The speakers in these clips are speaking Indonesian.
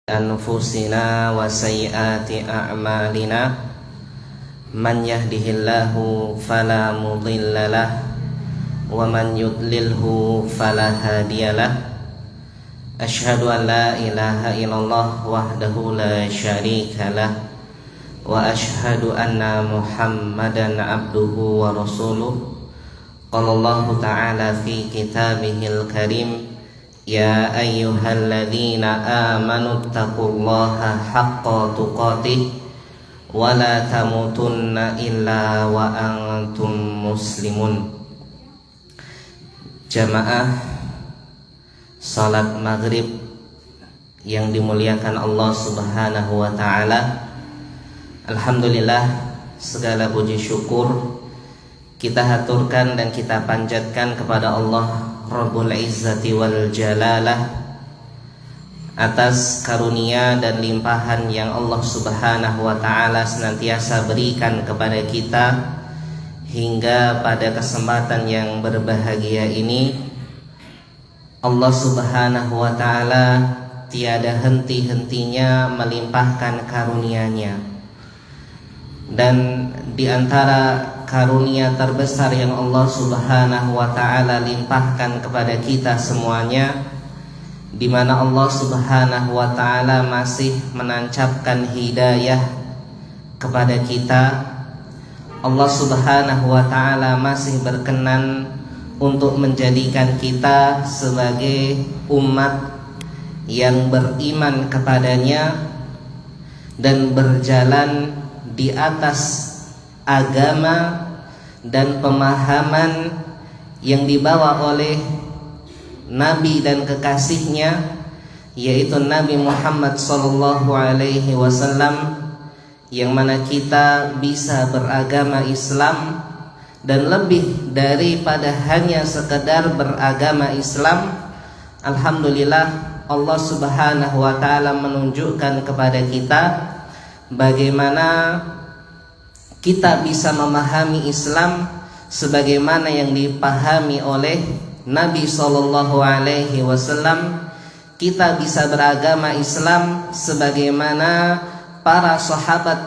أنفسنا وسيئات أعمالنا من يهده الله فلا مضل له ومن يضلله فلا هادي له أشهد أن لا إله إلا الله وحده لا شريك له وأشهد أن محمدا عبده ورسوله قال الله تعالى في كتابه الكريم يا أيها الذين آمنوا اتقوا الله حق تقاته ولا تموتن إلا وأنتم مسلمون. Jamaah salat maghrib yang dimuliakan Allah Subhanahu wa ta'ala, alhamdulillah, segala puji syukur kita haturkan dan kita panjatkan kepada Allah Rabbul Izzati wal Jalalah atas karunia dan limpahan yang Allah Subhanahu wa ta'ala senantiasa berikan kepada kita hingga pada kesempatan yang berbahagia ini. Allah Subhanahu wa ta'ala tiada henti-hentinya melimpahkan karunia-Nya, dan di antara karunia terbesar yang Allah Subhanahu wa ta'ala limpahkan kepada kita semuanya, di mana Allah Subhanahu wa ta'ala masih menancapkan hidayah kepada kita. Allah Subhanahu wa ta'ala masih berkenan untuk menjadikan kita sebagai umat yang beriman kepadanya dan berjalan di atas agama dan pemahaman yang dibawa oleh Nabi dan kekasihnya, yaitu Nabi Muhammad sallallahu alaihi wasallam, yang mana kita bisa beragama Islam dan lebih daripada hanya sekedar beragama Islam. Alhamdulillah, Allah Subhanahu wa ta'ala menunjukkan kepada kita bagaimana kita bisa memahami Islam sebagaimana yang dipahami oleh Nabi sallallahu alaihi wasallam. Kita bisa beragama Islam sebagaimana para sahabat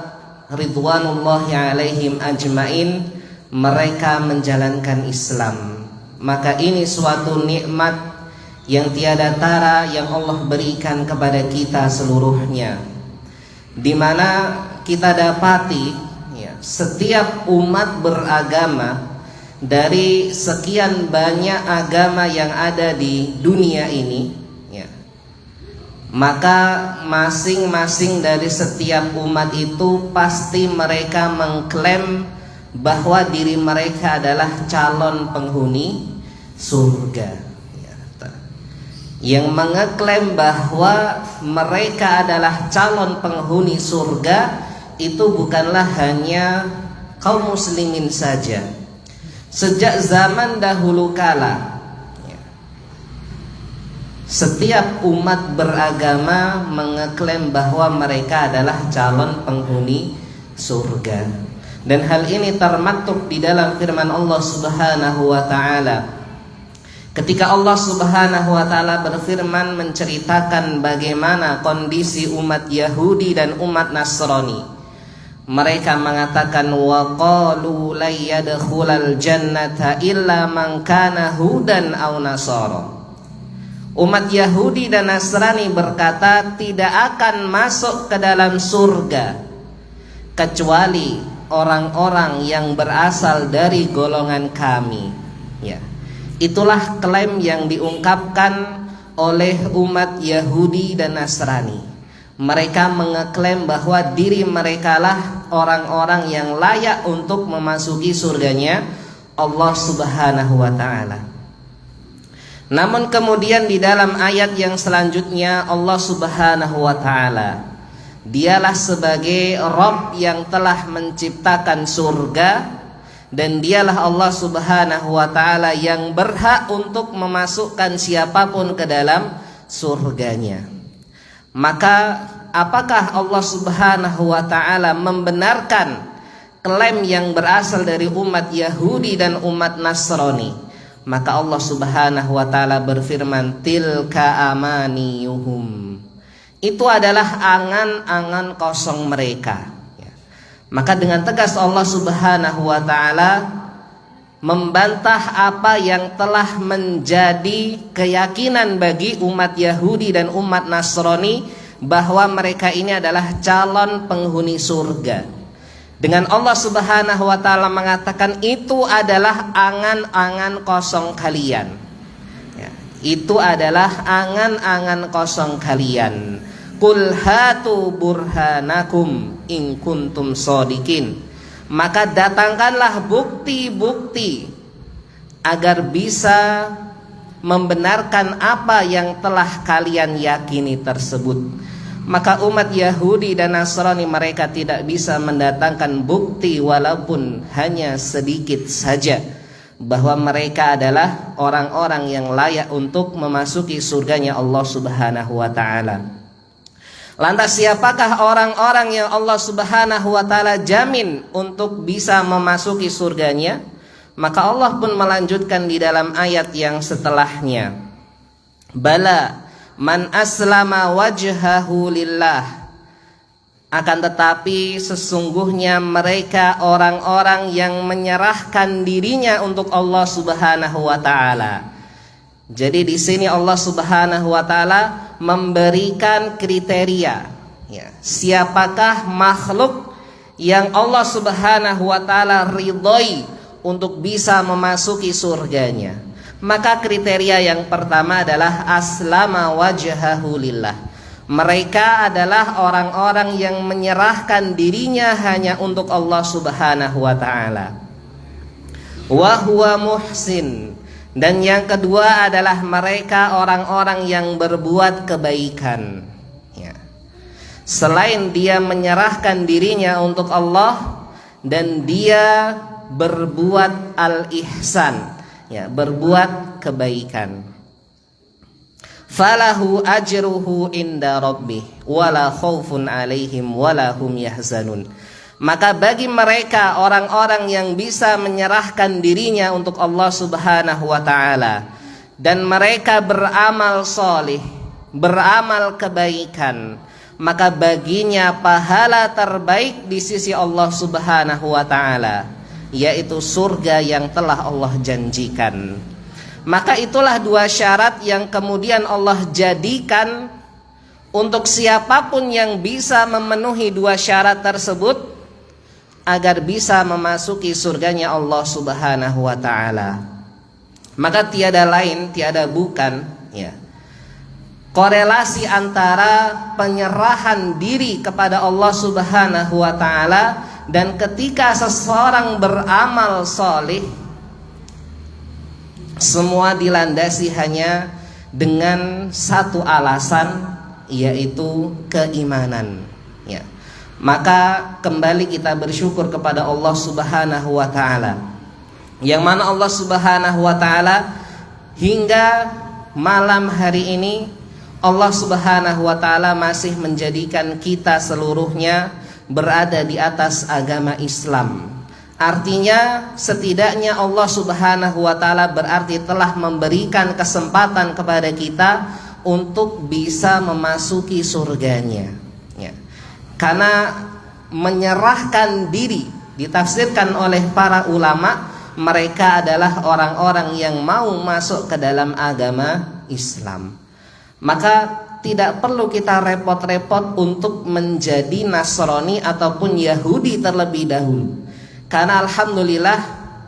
ridwanullahi alaihim ajmain mereka menjalankan Islam. Maka ini suatu nikmat yang tiada tara yang Allah berikan kepada kita seluruhnya, di mana kita dapati setiap umat beragama dari sekian banyak agama yang ada di dunia ini, maka masing-masing dari setiap umat itu pasti mereka mengklaim bahwa diri mereka adalah calon penghuni surga. Yang mengeklaim bahwa mereka adalah calon penghuni surga itu bukanlah hanya kaum muslimin saja. Sejak zaman dahulu kala, setiap umat beragama mengeklaim bahwa mereka adalah calon penghuni surga. Dan hal ini termaktub di dalam firman Allah Subhanahu wa ta'ala. Ketika Allah Subhanahu wa ta'ala berfirman menceritakan bagaimana kondisi umat Yahudi dan umat Nasrani, mereka mengatakan wa qalu la yadkhulal jannata illa man kana hudan aw nasara. Umat Yahudi dan Nasrani berkata tidak akan masuk ke dalam surga kecuali orang-orang yang berasal dari golongan kami. Itulah klaim yang diungkapkan oleh umat Yahudi dan Nasrani. Mereka mengeklaim bahwa diri mereka lah orang-orang yang layak untuk memasuki surganya Allah Subhanahu wa ta'ala. Namun kemudian di dalam ayat yang selanjutnya Allah Subhanahu wa ta'ala, Dialah sebagai Rabb yang telah menciptakan surga, dan Dialah Allah Subhanahu wa ta'ala yang berhak untuk memasukkan siapapun ke dalam surganya. Maka apakah Allah Subhanahu wa ta'ala membenarkan klaim yang berasal dari umat Yahudi dan umat Nasrani? Maka Allah Subhanahu wa ta'ala berfirman, tilka amaniyuhum, itu adalah angan-angan kosong mereka. Maka dengan tegas Allah Subhanahu wa taala membantah apa yang telah menjadi keyakinan bagi umat Yahudi dan umat Nasrani bahwa mereka ini adalah calon penghuni surga. Dengan Allah Subhanahu wa taala mengatakan itu adalah angan-angan kosong kalian. Itu adalah angan-angan kosong kalian. Qul hatu burhanakum in kuntum shodiqin. Maka datangkanlah bukti-bukti agar bisa membenarkan apa yang telah kalian yakini tersebut. Maka umat Yahudi dan Nasrani mereka tidak bisa mendatangkan bukti walaupun hanya sedikit saja bahwa mereka adalah orang-orang yang layak untuk memasuki surganya Allah Subhanahu wa taala. Lantas siapakah orang-orang yang Allah Subhanahu wa taala jamin untuk bisa memasuki surganya? Maka Allah pun melanjutkan di dalam ayat yang setelahnya. Bala man aslama wajhahu lillah. Akan tetapi sesungguhnya mereka orang-orang yang menyerahkan dirinya untuk Allah Subhanahu wa taala. Jadi di sini Allah Subhanahu wa taala memberikan kriteria, siapakah makhluk yang Allah Subhanahu wa taala ridhoi untuk bisa memasuki surganya. Maka kriteria yang pertama adalah aslama wajhahu lillah. Mereka adalah orang-orang yang menyerahkan dirinya hanya untuk Allah Subhanahu wa taala. Wa huwa muhsin. Dan yang kedua adalah mereka orang-orang yang berbuat kebaikan. Selain dia menyerahkan dirinya untuk Allah dan dia berbuat al-ihsan, berbuat kebaikan. Falahu ajruhu inda rabbih wala khaufun alaihim wala hum yahzanun. Maka bagi mereka orang-orang yang bisa menyerahkan dirinya untuk Allah Subhanahu wa taala dan mereka beramal solih, beramal kebaikan, maka baginya pahala terbaik di sisi Allah Subhanahu wa taala, yaitu surga yang telah Allah janjikan. Maka itulah dua syarat yang kemudian Allah jadikan untuk siapapun yang bisa memenuhi dua syarat tersebut agar bisa memasuki surganya Allah Subhanahu wa taala. Maka tiada lain, tiada bukan korelasi antara penyerahan diri kepada Allah Subhanahu wa taala dan ketika seseorang beramal solih, semua dilandasi hanya dengan satu alasan, yaitu keimanan. Maka kembali kita bersyukur kepada Allah Subhanahu wa taala, yang mana Allah Subhanahu wa taala hingga malam hari ini Allah Subhanahu wa taala masih menjadikan kita seluruhnya berada di atas agama Islam. Artinya setidaknya Allah Subhanahu wa taala berarti telah memberikan kesempatan kepada kita untuk bisa memasuki surganya. Karena menyerahkan diri ditafsirkan oleh para ulama, mereka adalah orang-orang yang mau masuk ke dalam agama Islam. Maka tidak perlu kita repot-repot untuk menjadi Nasrani ataupun Yahudi terlebih dahulu. Karena alhamdulillah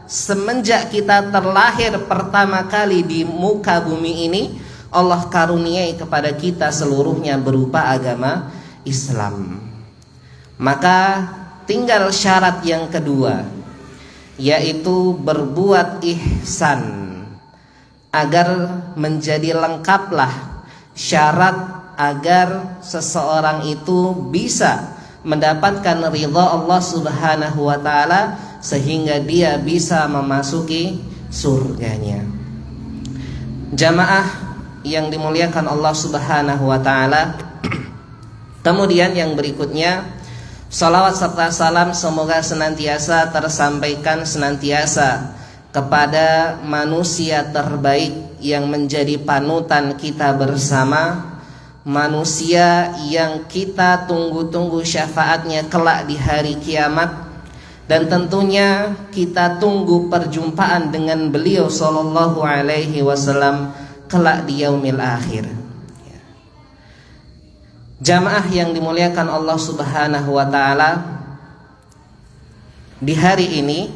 semenjak kita terlahir pertama kali di muka bumi ini, Allah karuniai kepada kita seluruhnya berupa agama Islam. Maka tinggal syarat yang kedua, yaitu berbuat ihsan, agar menjadi lengkaplah syarat agar seseorang itu bisa mendapatkan ridha Allah Subhanahu wa taala sehingga dia bisa memasuki surganya. Jamaah yang dimuliakan Allah Subhanahu wa taala, kemudian yang berikutnya, salawat serta salam semoga senantiasa tersampaikan senantiasa kepada manusia terbaik yang menjadi panutan kita bersama, manusia yang kita tunggu-tunggu syafaatnya kelak di hari kiamat, dan tentunya kita tunggu perjumpaan dengan beliau sallallahu alaihi wasallam kelak di yaumil akhir. Jamaah yang dimuliakan Allah Subhanahu wa taala, di hari ini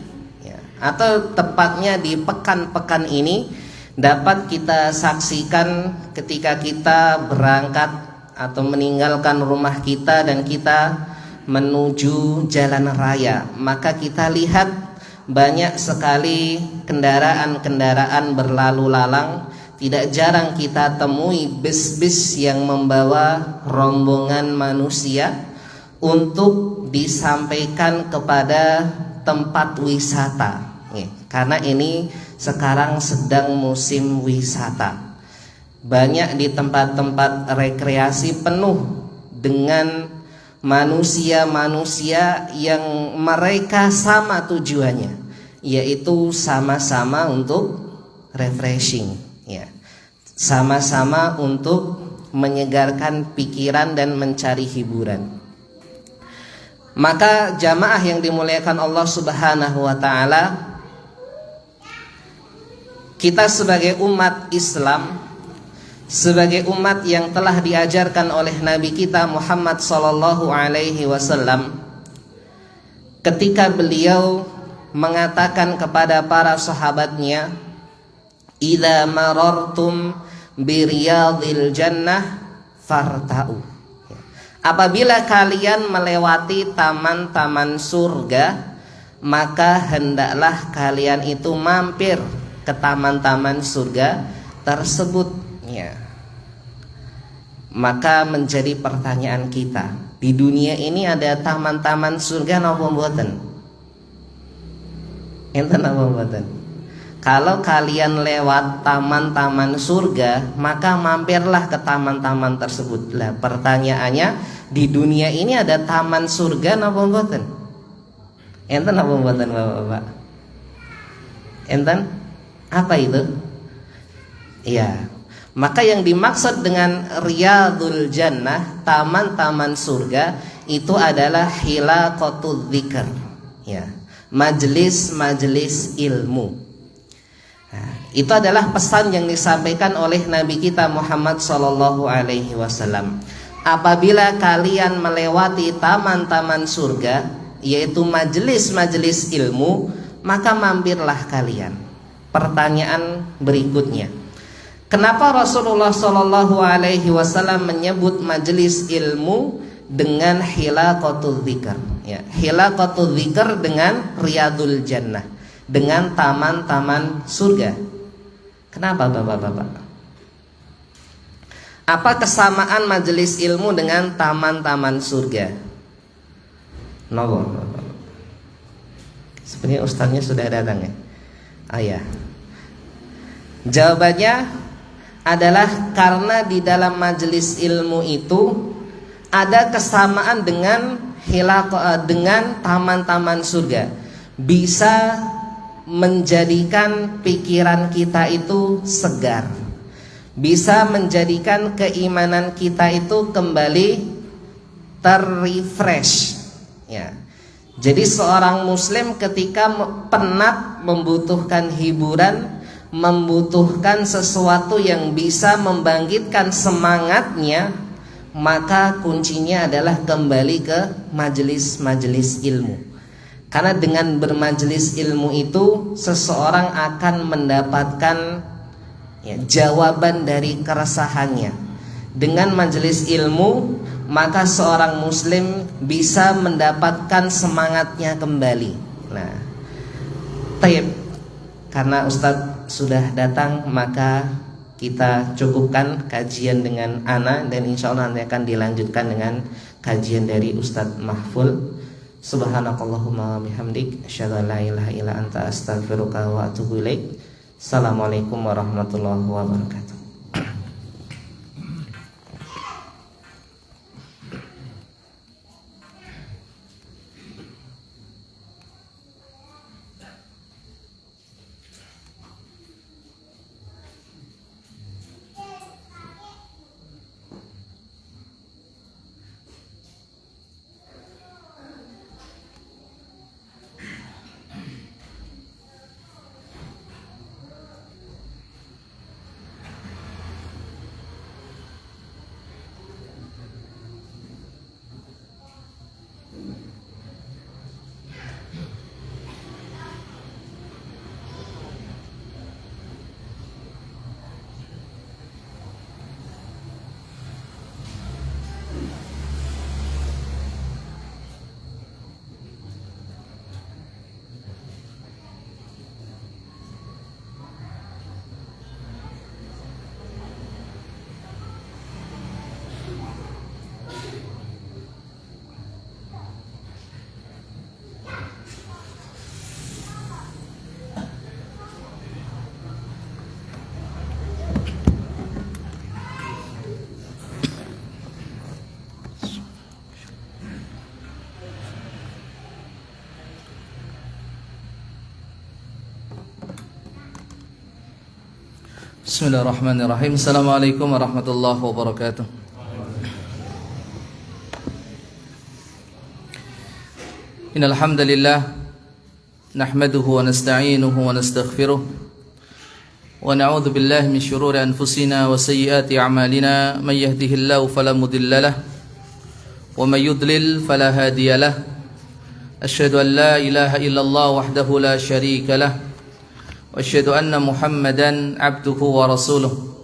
atau tepatnya di pekan-pekan ini dapat kita saksikan ketika kita berangkat atau meninggalkan rumah kita dan kita menuju jalan raya, maka kita lihat banyak sekali kendaraan-kendaraan berlalu lalang. Tidak jarang kita temui bis-bis yang membawa rombongan manusia untuk disampaikan kepada tempat wisata, karena ini sekarang sedang musim wisata. Banyak di tempat-tempat rekreasi penuh dengan manusia-manusia yang mereka sama tujuannya, yaitu sama-sama untuk refreshing, sama-sama untuk menyegarkan pikiran dan mencari hiburan. Maka jamaah yang dimuliakan Allah Subhanahu wa taala, kita sebagai umat Islam, sebagai umat yang telah diajarkan oleh Nabi kita Muhammad sallallahu alaihi wasallam, ketika beliau mengatakan kepada para sahabatnya, "Idza marartum bi riyadil jannah farta'u." Apabila kalian melewati taman-taman surga, maka hendaklah kalian itu mampir ke taman-taman surga tersebut. Maka menjadi pertanyaan kita, di dunia ini ada taman-taman surga napa mboten? Enten napa mboten? Kalau kalian lewat taman-taman surga, maka mampirlah ke taman-taman tersebut. Lah pertanyaannya, di dunia ini ada taman surga napa mboten? Enten napa mboten Bapak-bapak? Enten? Apa itu? Iya. Maka yang dimaksud dengan riyadul jannah, taman-taman surga, itu adalah hilaqatul dzikr, majelis-majelis ilmu. Itu adalah pesan yang disampaikan oleh Nabi kita Muhammad sallallahu alaihi wasallam. Apabila kalian melewati taman-taman surga, yaitu majelis-majelis ilmu, maka mampirlah kalian. Pertanyaan berikutnya, kenapa Rasulullah sallallahu alaihi wasallam menyebut majelis ilmu dengan hilaqatul dzikr? Hilaqatul dzikr dengan riyadul jannah, dengan taman-taman surga. Kenapa Bapak-bapak? Apa kesamaan majelis ilmu dengan taman-taman surga? Sebenarnya ustaznya sudah datang ya? Oh ya. Jawabannya adalah karena di dalam majelis ilmu itu ada kesamaan dengan taman-taman surga. Bisa menjadikan pikiran kita itu segar, bisa menjadikan keimanan kita itu kembali terrefresh. Jadi seorang muslim ketika penat, membutuhkan hiburan, membutuhkan sesuatu yang bisa membangkitkan semangatnya, maka kuncinya adalah kembali ke majelis-majelis ilmu. Karena dengan bermajelis ilmu itu seseorang akan mendapatkan jawaban dari keresahannya. Dengan majelis ilmu, maka seorang muslim bisa mendapatkan semangatnya kembali. Nah, taib, karena Ustadz sudah datang, maka kita cukupkan kajian dengan ana, dan insya Allah nanti akan dilanjutkan dengan kajian dari Ustadz Mahful. Subhanakallahumma wa bihamdik, asyhadu an la ilaha illa anta, astaghfiruka wa atubu ilaik. Assalamualaikum warahmatullahi wabarakatuh. Bismillahirrahmanirrahim. Assalamualaikum warahmatullahi wabarakatuh. Innal hamdalillah nahmaduhu wa nasta'inuhu wa nastaghfiruh wa na'udzu billahi min shururi anfusina wa sayyiati a'malina may yahdihillahu fala mudilla lahu wa may yudlil fala hadiya lahu. Asyhadu an la ilaha illallah wahdahu la syarika lahu wa asyhadu anna Muhammadan abduhu wa rasuluh.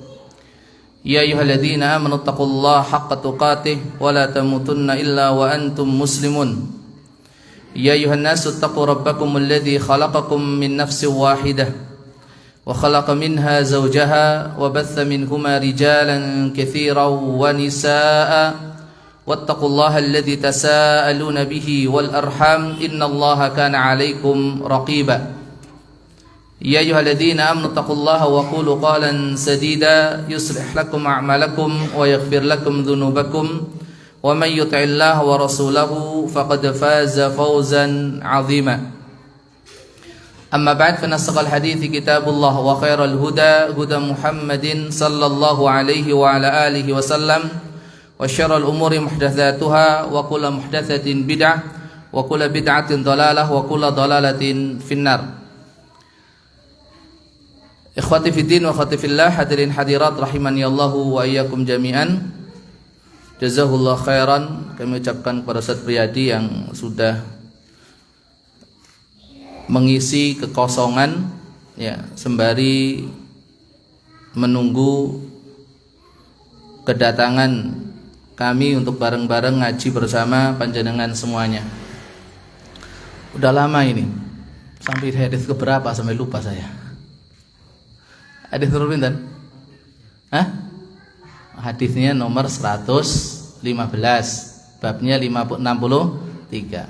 Ya ayyuhalladzina amanu taqullaha haqqa tuqatih wa la tamutunna illa wa antum muslimun. Ya ayyuhan nasu taqu rabbakum alladzi khalaqakum min nafsin wahidah wa khalaqa minha zawjaha wa batha minhuma rijalan katsiran wa nisaa'a wattaqullaha alladzi tasaaluna bihi wal arham innallaha kana 'alaikum raqiba. Ya ayyuhalladzina amanu taqullaha wa qulu qalan sadida yuslih lakum a'malakum wa yaghfir lakum dhunubakum wa may yuti'illaha wa rasulahu faqad faza fawzan 'azima. Amma ba'd, fa nasaqal hadithi kitabullah wa khairal huda huda Muhammadin sallallahu alaihi wa ala alihi wa sallam wa syarrul umuri muhdatsatuha wa kullu muhdatsatin bid'ah wa kullu bid'atin dhalalah wa kullu dhalalatin finnar. Ikhwati fiddin wa akhwati fillah, hadirin hadirat rahimani Allahu wa iyyakum jami'an. Jazakallahu khairan, kami ucapkan kepada Ustaz Priyadi yang sudah mengisi kekosongan ya, sembari menunggu kedatangan kami untuk bareng-bareng ngaji bersama panjenengan semuanya. Udah lama ini, sampai hadis keberapa sampai lupa saya. Hadis nomor pinten? Hadisnya nomor 115, babnya 63.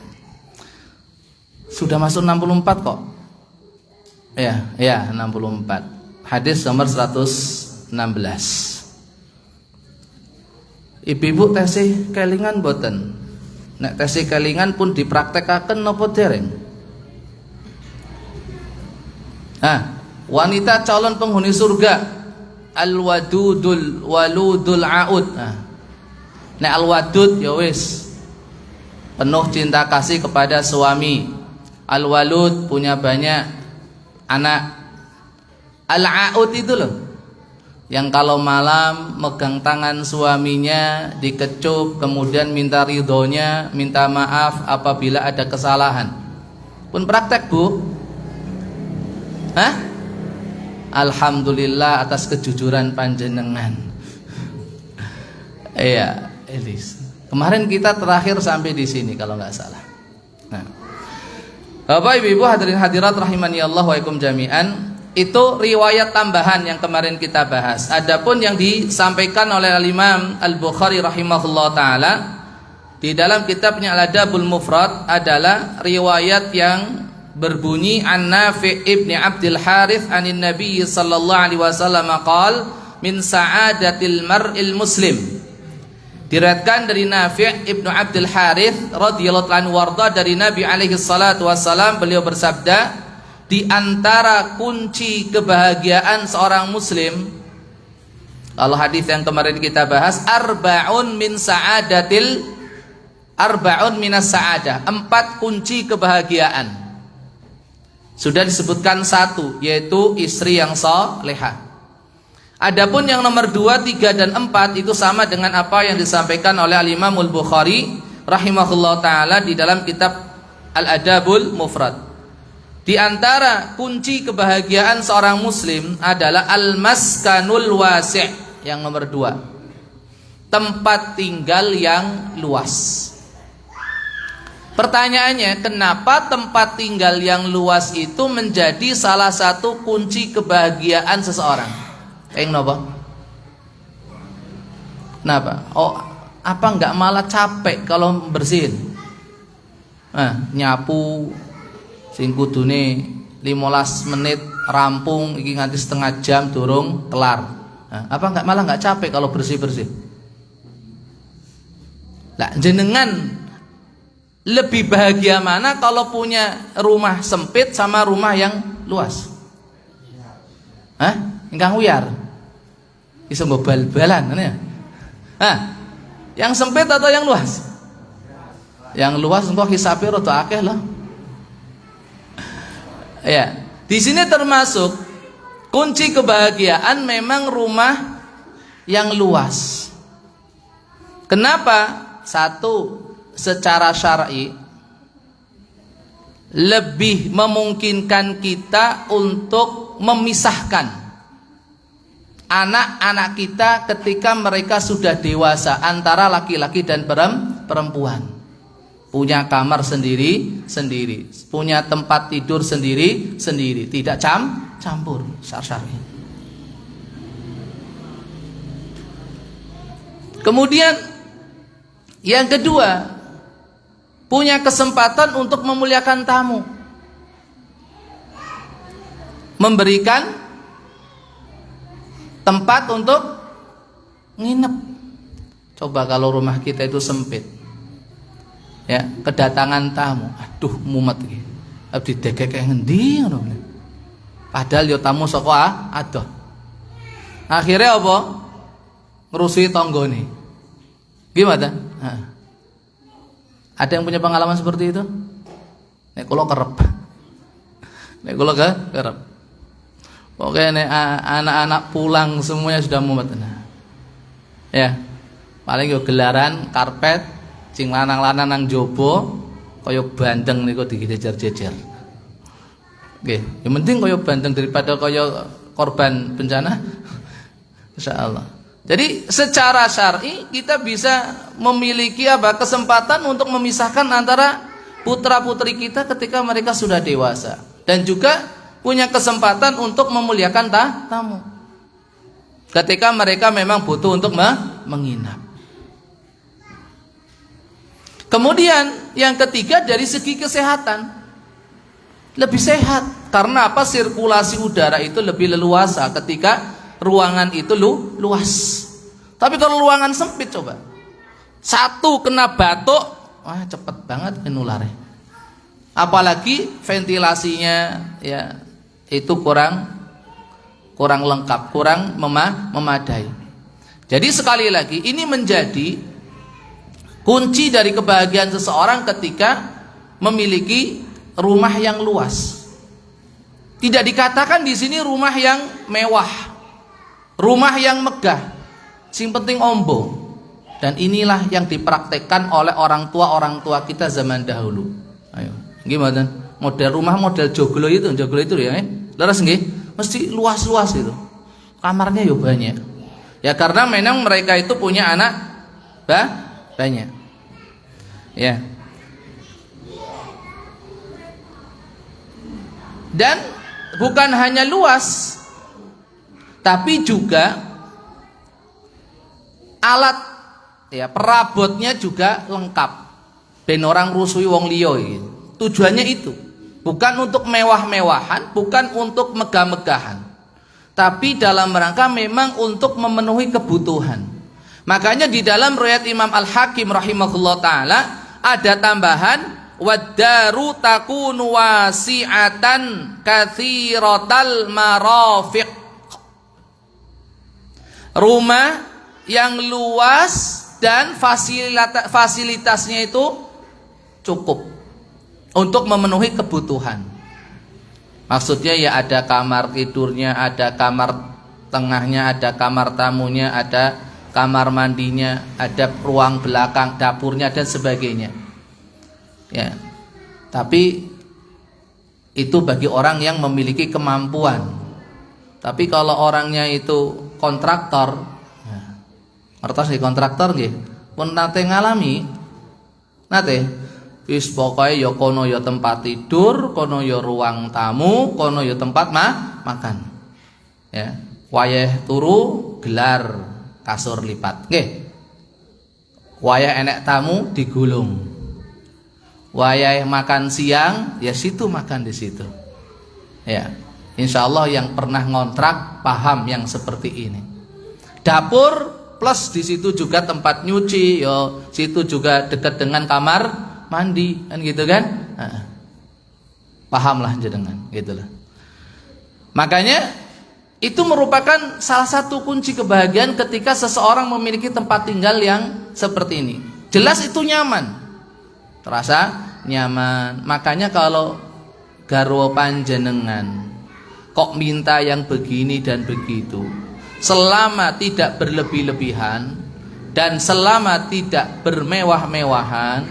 Sudah masuk 64 kok. Ya, 64. Hadis nomor 116. Ibu-ibu tesih kelingan boten? Nek tesih kelingan pun dipraktekaken napa dereng? Wanita calon penghuni surga, al-wadudul waludul aud. Nek al-wadud ya wis penuh cinta kasih kepada suami. Al-walud punya banyak anak. Al-aud itu loh, yang kalau malam megang tangan suaminya, dikecup, kemudian minta ridhonya, minta maaf apabila ada kesalahan. Pun praktek, Bu? Alhamdulillah atas kejujuran panjenengan. Iya, Elis. Kemarin kita terakhir sampai di sini kalau nggak salah. Nah, Bapak Ibu hadirin hadirat rahimani Allah wa ikum jami'an, itu riwayat tambahan yang kemarin kita bahas. Adapun yang disampaikan oleh Al-Imam Al-Bukhari rahimahullah taala di dalam kitabnya Al-Adabul Mufrad adalah riwayat yang berbunyi an Nafi' ibni Abdul Harith anin Nabi sallallahu alaihi wasallam qala min sa'adatil mar'il muslim. Diriwayatkan dari Nafi' ibnu Abdul Harith radhiyallahu anhu warda dari Nabi alaihi salatu wasallam, beliau bersabda, di antara kunci kebahagiaan seorang muslim, kalau hadis yang kemarin kita bahas, arba'un minas sa'adah, 4 kunci kebahagiaan. Sudah disebutkan 1, yaitu istri yang salehah. Adapun yang nomor 2, 3 dan 4 itu sama dengan apa yang disampaikan oleh Al-Imam Al-Bukhari rahimahullah taala di dalam kitab Al-Adabul Mufrad. Di antara kunci kebahagiaan seorang muslim adalah al-maskanul wasi', yang nomor 2, tempat tinggal yang luas. Pertanyaannya, kenapa tempat tinggal yang luas itu menjadi salah satu kunci kebahagiaan seseorang? Kenapa? Apa enggak malah capek kalau bersihin? Nyapu sing kudune 15 menit rampung, iki nganti setengah jam durung kelar. Apa malah enggak capek kalau bersih-bersih? Lah jenengan lebih bahagia mana kalau punya rumah sempit sama rumah yang luas? Ingkang Wiyar. Iso mbok bal-balan ya. Nah, yang sempit atau yang luas? Yang luas engko hisabe rada akeh loh. Ya, di sini termasuk kunci kebahagiaan memang rumah yang luas. Kenapa? Satu, secara syar'i lebih memungkinkan kita untuk memisahkan anak-anak kita ketika mereka sudah dewasa antara laki-laki dan perempuan. Punya kamar sendiri-sendiri, punya tempat tidur sendiri-sendiri, tidak campur syar'i. Kemudian yang kedua, punya kesempatan untuk memuliakan tamu, memberikan tempat untuk nginep. Coba kalau rumah kita itu sempit, ya, kedatangan tamu, aduh mumet iki. Abdi degek ngendi ngono. Padahal yo tamu saka adoh. Akhirnya apa? Ngerusui tanggane. Gimana? Ada yang punya pengalaman seperti itu? Nek kula kerep. Nek kula kerep. Pokoknya anak-anak pulang semuanya sudah mumet. Ya, paling yo gelaran karpet, sing lanang-lanang nang jobo, kaya bandeng niku dijejer-jejer. Oke, yang penting kaya bandeng daripada kaya korban bencana. Insyaallah. Jadi secara syar'i kita bisa memiliki kesempatan untuk memisahkan antara putra-putri kita ketika mereka sudah dewasa, dan juga punya kesempatan untuk memuliakan tamu ketika mereka memang butuh untuk menginap. Kemudian yang ketiga, dari segi kesehatan lebih sehat. Karena apa? Sirkulasi udara itu lebih leluasa ketika ruangan itu luas. Tapi kalau ruangan sempit, coba satu kena batuk, wah cepet banget penularannya. Apalagi ventilasinya ya itu kurang lengkap, kurang memadai. Jadi sekali lagi ini menjadi kunci dari kebahagiaan seseorang ketika memiliki rumah yang luas. Tidak dikatakan di sini rumah yang mewah, rumah yang megah, sing penting ombo. Dan inilah yang dipraktekkan oleh orang tua kita zaman dahulu. Ayo, gimana? Model rumah model joglo itu ya. Leres nggih? Mesti luas-luas itu. Kamarnya ya banyak. Ya karena memang mereka itu punya anak banyak. Ya. Dan bukan hanya luas, tapi juga alat ya perabotnya juga lengkap. Ben orang rusui wong liya iki. Tujuannya itu bukan untuk mewah-mewahan, bukan untuk megah-megahan, tapi dalam rangka memang untuk memenuhi kebutuhan. Makanya di dalam riwayat Imam Al-Hakim rahimahullah taala ada tambahan wad-daru takunu wasi'atan katsiratal marafiq. Rumah yang luas dan fasilitasnya itu cukup untuk memenuhi kebutuhan. Maksudnya ya ada kamar tidurnya, ada kamar tengahnya, ada kamar tamunya, ada kamar mandinya, ada ruang belakang, dapurnya dan sebagainya. Ya. Tapi itu bagi orang yang memiliki kemampuan. Tapi kalau orangnya itu kontraktor, ngertos nggih kontraktor nggih, pun nate ngalami, nate wis pokoke ya kono ya tempat tidur, kono ya ruang tamu, kono ya tempat makan. Ya, wayah turu gelar kasur lipat. Nggih. Wayah enek tamu digulung. Wayah makan siang ya situ makan di situ. Ya. Insyaallah yang pernah ngontrak paham yang seperti ini. Dapur plus di situ juga tempat nyuci, yo situ juga dekat dengan kamar mandi kan gitu kan. Pahamlah jenengan gitulah. Makanya itu merupakan salah satu kunci kebahagiaan ketika seseorang memiliki tempat tinggal yang seperti ini. Jelas itu nyaman, terasa nyaman. Makanya kalau garwa panjenengan kok minta yang begini dan begitu, selama tidak berlebih-lebihan dan selama tidak bermewah-mewahan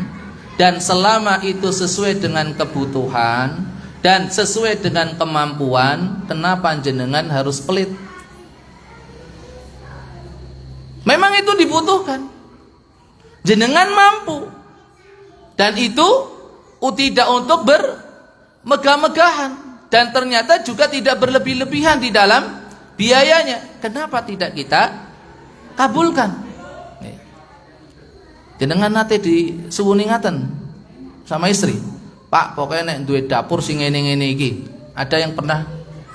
dan selama itu sesuai dengan kebutuhan dan sesuai dengan kemampuan, kenapa jenengan harus pelit? Memang itu dibutuhkan. Jenengan mampu. Dan itu tidak untuk bermegah-megahan. Dan ternyata juga tidak berlebih-lebihan di dalam biayanya. Kenapa tidak kita kabulkan? Jenengan nate disuwuni ngaten sama istri. Pak, pokoknya nek duwe dapur sing ngene-ngene iki. Ada yang pernah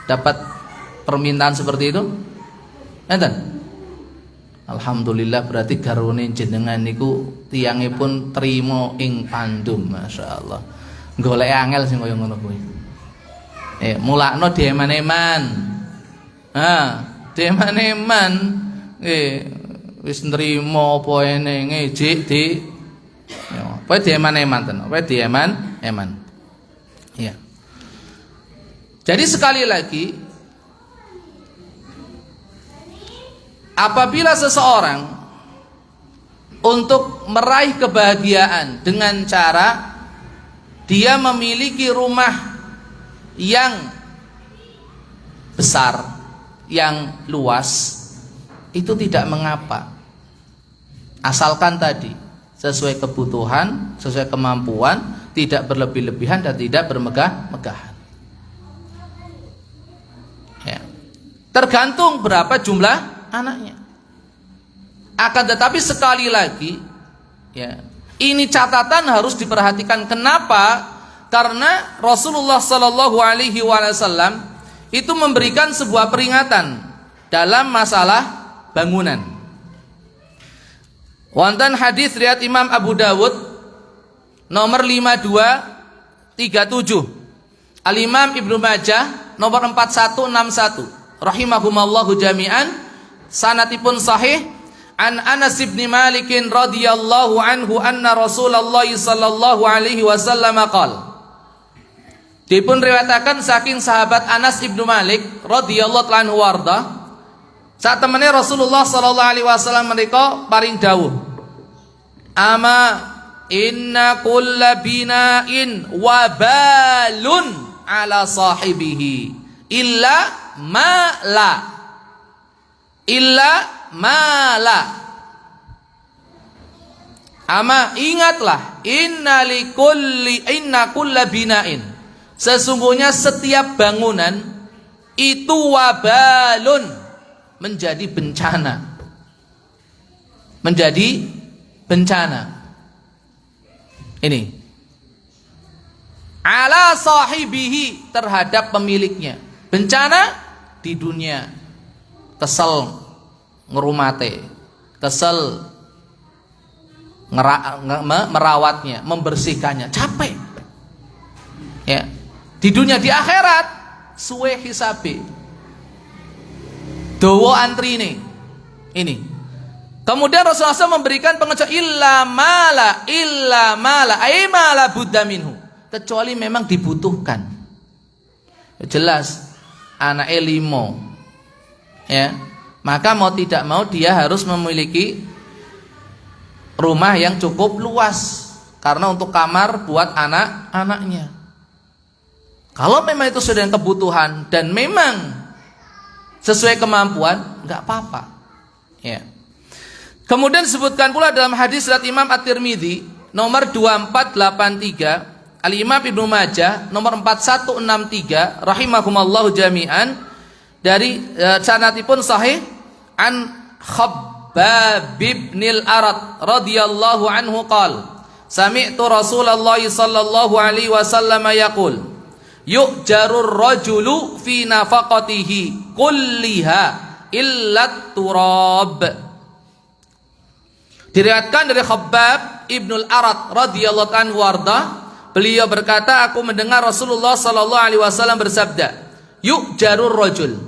dapat permintaan seperti itu? Enten? Alhamdulillah, berarti garwane jenengan niku tiyangipun trima ing pandum, masyaallah. Golek angel sing kaya ngono kuwi. Mulakno dieman-eman. Dieman-eman. Wis nrimo apa ene ngejik di apa dieman-eman tenan. Apa dieman-eman. Ya. Jadi sekali lagi, apabila seseorang untuk meraih kebahagiaan dengan cara dia memiliki rumah yang besar, yang luas, itu tidak mengapa, asalkan tadi sesuai kebutuhan, sesuai kemampuan, tidak berlebih-lebihan dan tidak bermegah-megahan. Ya. Tergantung berapa jumlah anaknya. Akan tetapi sekali lagi, ya, ini catatan harus diperhatikan. Kenapa? Karena Rasulullah Shallallahu Alaihi Wasallam itu memberikan sebuah peringatan dalam masalah bangunan. Wonten hadis riwayat Imam Abu Dawud nomor 5237, Al Imam Ibnu Majah nomor 4161, rahimahumallahu jami'an, sanatipun sahih, an Anas bin Malik radhiyallahu anhu anna Rasulullah sallallahu alaihi wasallam qala. Dipun riwayataken saking sahabat Anas ibnu Malik radhiyallahu anhu warda, saat temene Rasulullah sallallahu alaihi wasallam menika paring dawuh, ama inna kulla bina'in wabalun ala sahibihi illa ma la. Ama ingatlah, inna kulla bina'in, sesungguhnya setiap bangunan itu wabalun, menjadi bencana. Menjadi bencana. Ini ala sahibihi, terhadap pemiliknya. Bencana di dunia, kesel ngerumate, kesel merawatnya, membersihkannya, capek. Ya, di dunia, di akhirat suwe hisabe, dowo antrine. Ini. Kemudian Rasulullah SAW memberikan pengecualian, illa mala ay mala budda minhu, kecuali memang dibutuhkan. Jelas anak elimo, ya, maka mau tidak mau dia harus memiliki rumah yang cukup luas, karena untuk kamar buat anak-anaknya. Kalau memang itu sudah kebutuhan dan memang sesuai kemampuan, nggak apa-apa. Ya. Kemudian disebutkan pula dalam hadis riwayat Imam At-Tirmidzi nomor 2483, Al-Imam Ibnu Majah nomor 4163, rahimahumallahu jami'an, dari sanadipun sahih an Khabbab bin al-Arat radhiyallahu anhu qala, sami'tu Rasulullah sallallahu alaihi wasallam yaqul, yu'jarur rajulu fi nafaqatihi kulliha illat turab. Diriwayatkan dari Khabbab Ibnul Arat radhiyallahu anhu warda, beliau berkata, aku mendengar Rasulullah sallallahu alaihi wasallam bersabda, yu'jarur rajul,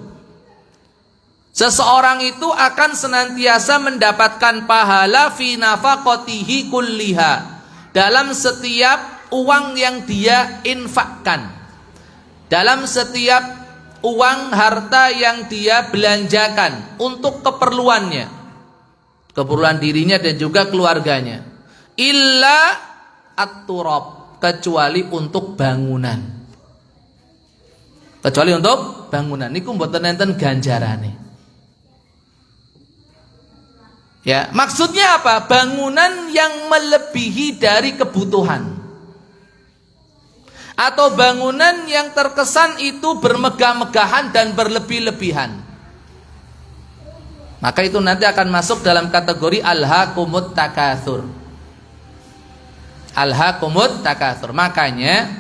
Seseorang itu akan senantiasa mendapatkan pahala fi nafaqatihi kulliha, dalam setiap uang yang dia infakkan, dalam setiap uang harta yang dia belanjakan untuk keperluannya, keperluan dirinya dan juga keluarganya. Illa at-turab, kecuali untuk bangunan. Kecuali untuk bangunan niku mboten enten ganjarane. Ya, maksudnya apa? Bangunan yang melebihi dari kebutuhan, atau bangunan yang terkesan itu bermegah-megahan dan berlebih-lebihan. Maka itu nanti akan masuk dalam kategori alhaakumut takatsur. Alhaakumut takatsur. Makanya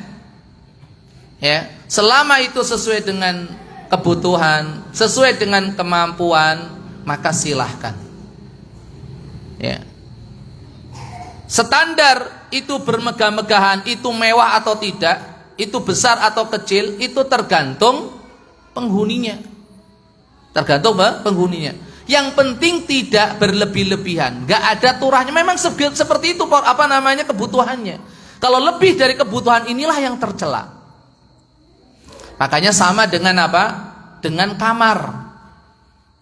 ya, selama itu sesuai dengan kebutuhan, sesuai dengan kemampuan, maka silahkan. Ya. Standar itu bermegah-megahan, itu mewah atau tidak, itu besar atau kecil, itu tergantung penghuninya. Tergantung penghuninya. Yang penting tidak berlebih-lebihan, nggak ada turahnya. Memang seperti itu kebutuhannya. Kalau lebih dari kebutuhan, inilah yang tercela. Makanya sama dengan apa? Dengan kamar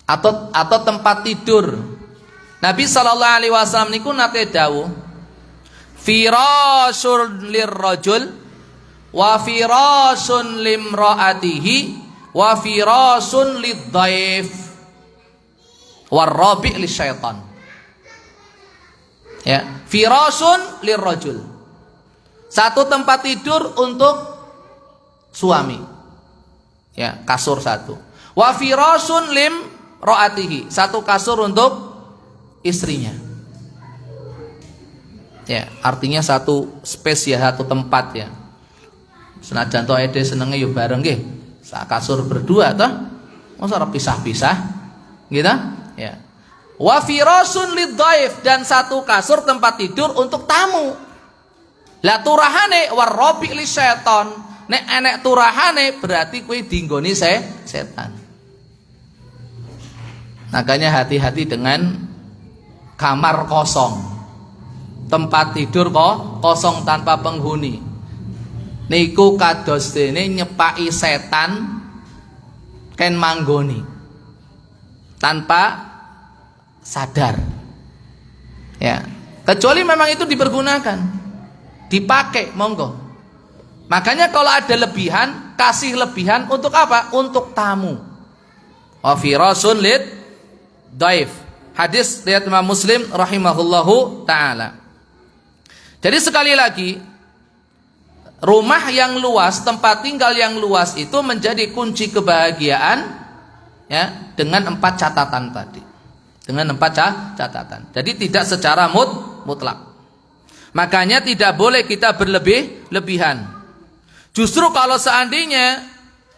atau tempat tidur. Nabi SAW niku nate dawuh, firashun lirrajul wa firashun limraatihi wa firashun lidhaif warrabi' lisyaitan. Ya, firashun lirrajul, satu tempat tidur untuk suami. Ya, kasur satu. Wa firashun limraatihi, satu kasur untuk istrinya. Ya, artinya satu space ya, satu tempat ya. Senajan to ede senenge yo bareng nggih. Sak kasur berdua toh. Masa ora pisah-pisah. Gitu? Ya. Wa firasun lidhaif, dan satu kasur tempat tidur untuk tamu. Lah turahane warrabi li syaiton. Nek enek turahane berarti kuwi dinggoni setan. Makanya hati-hati dengan kamar kosong, tempat tidur kosong tanpa penghuni. Niku kados dene nyepaki setan ken manggoni tanpa sadar. Ya, kecuali memang itu dipergunakan, dipakai, monggo. Makanya kalau ada lebihan, kasih lebihan untuk apa? Untuk tamu. Wa firasun lid dhaif. Hadis riwayat Imam Muslim rahimahullahu taala. Jadi sekali lagi, rumah yang luas, tempat tinggal yang luas itu menjadi kunci kebahagiaan ya, dengan 4 catatan tadi. Dengan 4 catatan. Jadi tidak secara mutlak. Makanya tidak boleh kita berlebih-lebihan. Justru kalau seandainya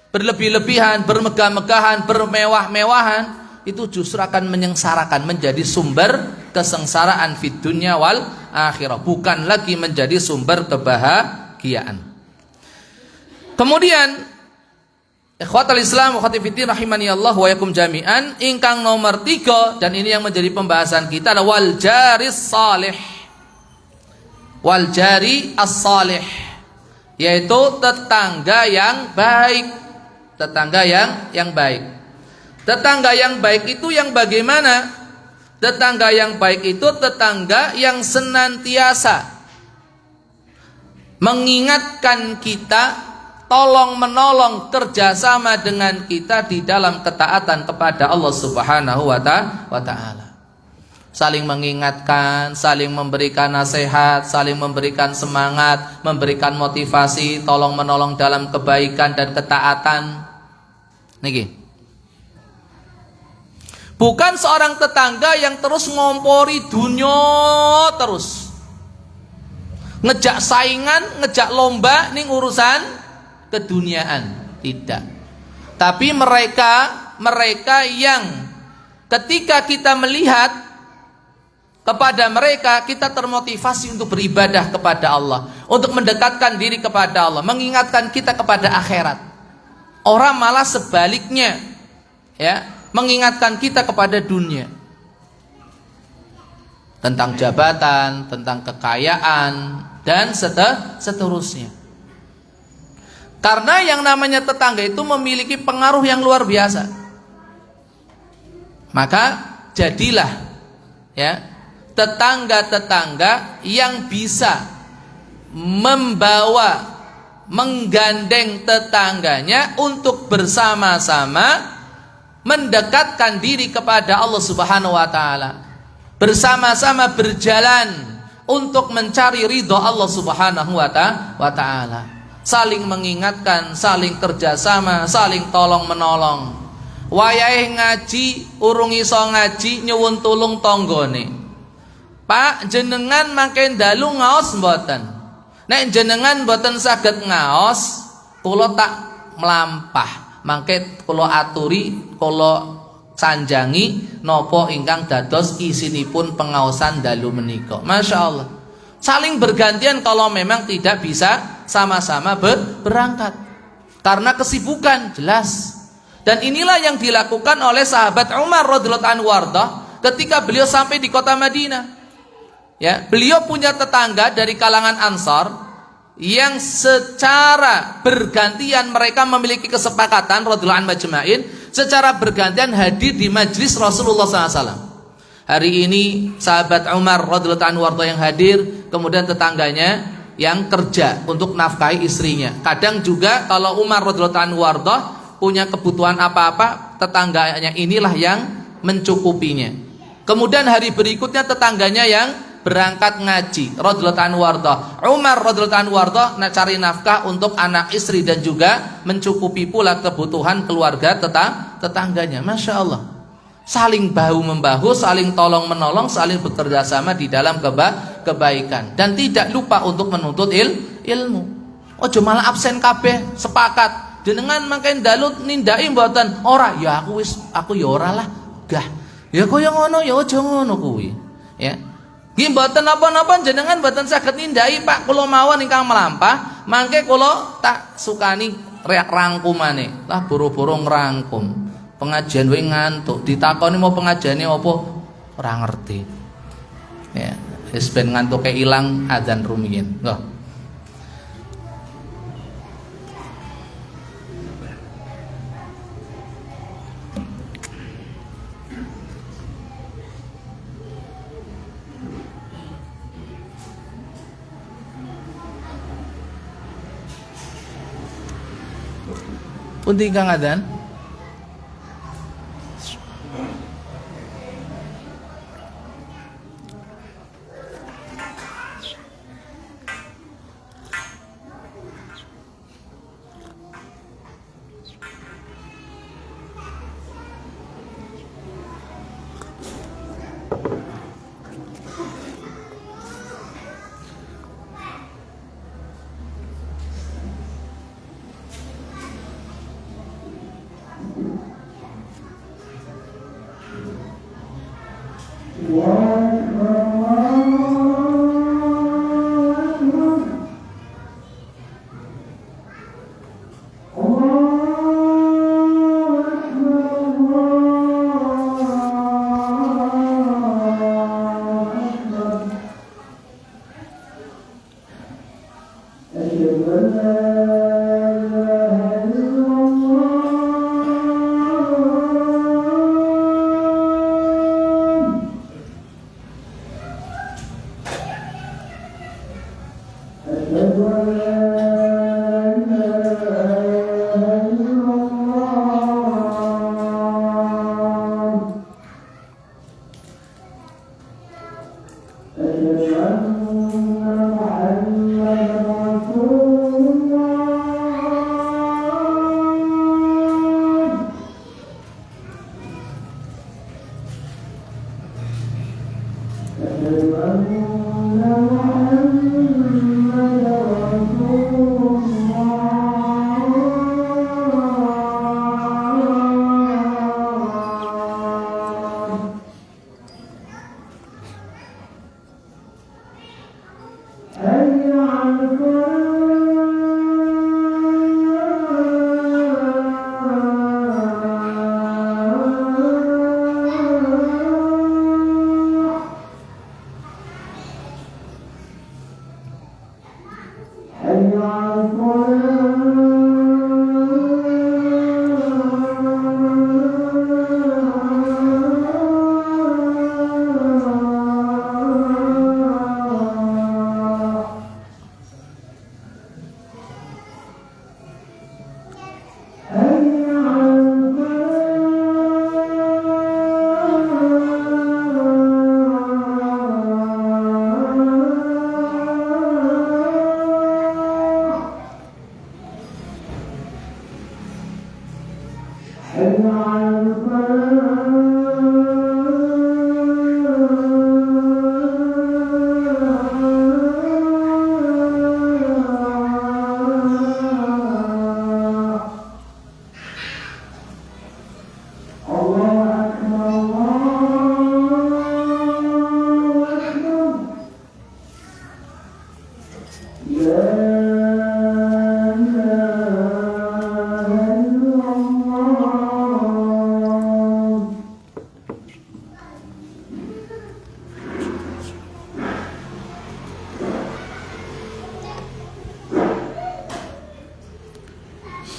berlebih-lebihan, bermegah-megahan, bermewah-mewahan, itu justru akan menyengsarakan, menjadi sumber kesengsaraan fid dunya wal akhirah, bukan lagi menjadi sumber kebahagiaan. Kemudian ikhwatal Islam wa khati fiddin rahimani Allah wa yakum jami'an, ingkang nomor 3, dan ini yang menjadi pembahasan kita adalah wal jaris salih. Wal jari as-salih, yaitu tetangga yang baik. Tetangga yang baik. Tetangga yang baik itu yang bagaimana? Tetangga yang baik itu tetangga yang senantiasa mengingatkan kita, tolong menolong, kerjasama dengan kita di dalam ketaatan kepada Allah Subhanahu wa ta'ala. Saling mengingatkan, saling memberikan nasihat, saling memberikan semangat, memberikan motivasi, tolong menolong dalam kebaikan dan ketaatan. Niki. Bukan seorang tetangga yang terus ngompori dunia terus, ngejak saingan, ngejak lomba ning urusan keduniaan. Tidak. Tapi mereka yang ketika kita melihat kepada mereka, kita termotivasi untuk beribadah kepada Allah, untuk mendekatkan diri kepada Allah, mengingatkan kita kepada akhirat. Orang malah sebaliknya, ya, mengingatkan kita kepada dunia, tentang jabatan, tentang kekayaan, dan seterusnya. Karena yang namanya tetangga itu memiliki pengaruh yang luar biasa. Maka jadilah ya tetangga-tetangga yang bisa membawa, menggandeng tetangganya untuk bersama-sama mendekatkan diri kepada Allah Subhanahu wa taala. Bersama-sama berjalan untuk mencari ridho Allah Subhanahu wa taala. Saling mengingatkan, saling kerjasama, saling tolong menolong. Wayahe ngaji urung iso ngaji nyuwun tulung tanggane. Pak, jenengan mangke dalu ngaos mboten? Nek jenengan mboten saged ngaos, kula tak melampah. Mangke kula aturi, kula sanjangi napa ingkang dados isinipun pengaosan dalu menika. Masya Allah. Saling bergantian kalau memang tidak bisa sama-sama berangkat karena kesibukan, jelas. Dan inilah yang dilakukan oleh sahabat Umar radhiyallahu anhu ketika beliau sampai di kota Madinah. Ya, beliau punya tetangga dari kalangan Ansar yang secara bergantian mereka memiliki kesepakatan radhiyallahu anhu majma'in, secara bergantian hadir di majlis Rasulullah SAW. Hari ini sahabat Umar radhiyallahu anhu yang hadir, kemudian tetangganya yang kerja untuk nafkahi istrinya. Kadang juga kalau Umar radhiyallahu anhu punya kebutuhan apa-apa, tetangganya inilah yang mencukupinya. Kemudian hari berikutnya tetangganya yang berangkat ngaji radhiyallahu anhu. Umar radhiyallahu anhu cari nafkah untuk anak istri dan juga mencukupi pula kebutuhan keluarga tetangganya. Masya Allah. Saling bahu membahu, saling tolong menolong, saling bekerja sama di dalam kebaikan, dan tidak lupa untuk menuntut ilmu. Ojo malah absen kabeh, sepakat jenengan mangke dalu nindai mboten? Ora, ya aku ya ora lah. Gah, ya kaya ngono ya aja ngono kuwi. Ya. Nggih mboten napa-napa jenengan mboten saged nindai Pak, kula mawon ingkang melampah, mangke kula tak sukani rangkumane. Lah boro-boro ngrangkum. Pengajian wae ngantuk, ditakoni mau pengajiane apa ora ngerti. Ya, wis ben ngantuke ilang adzan rumiyin. Loh. Pundi kang adzan?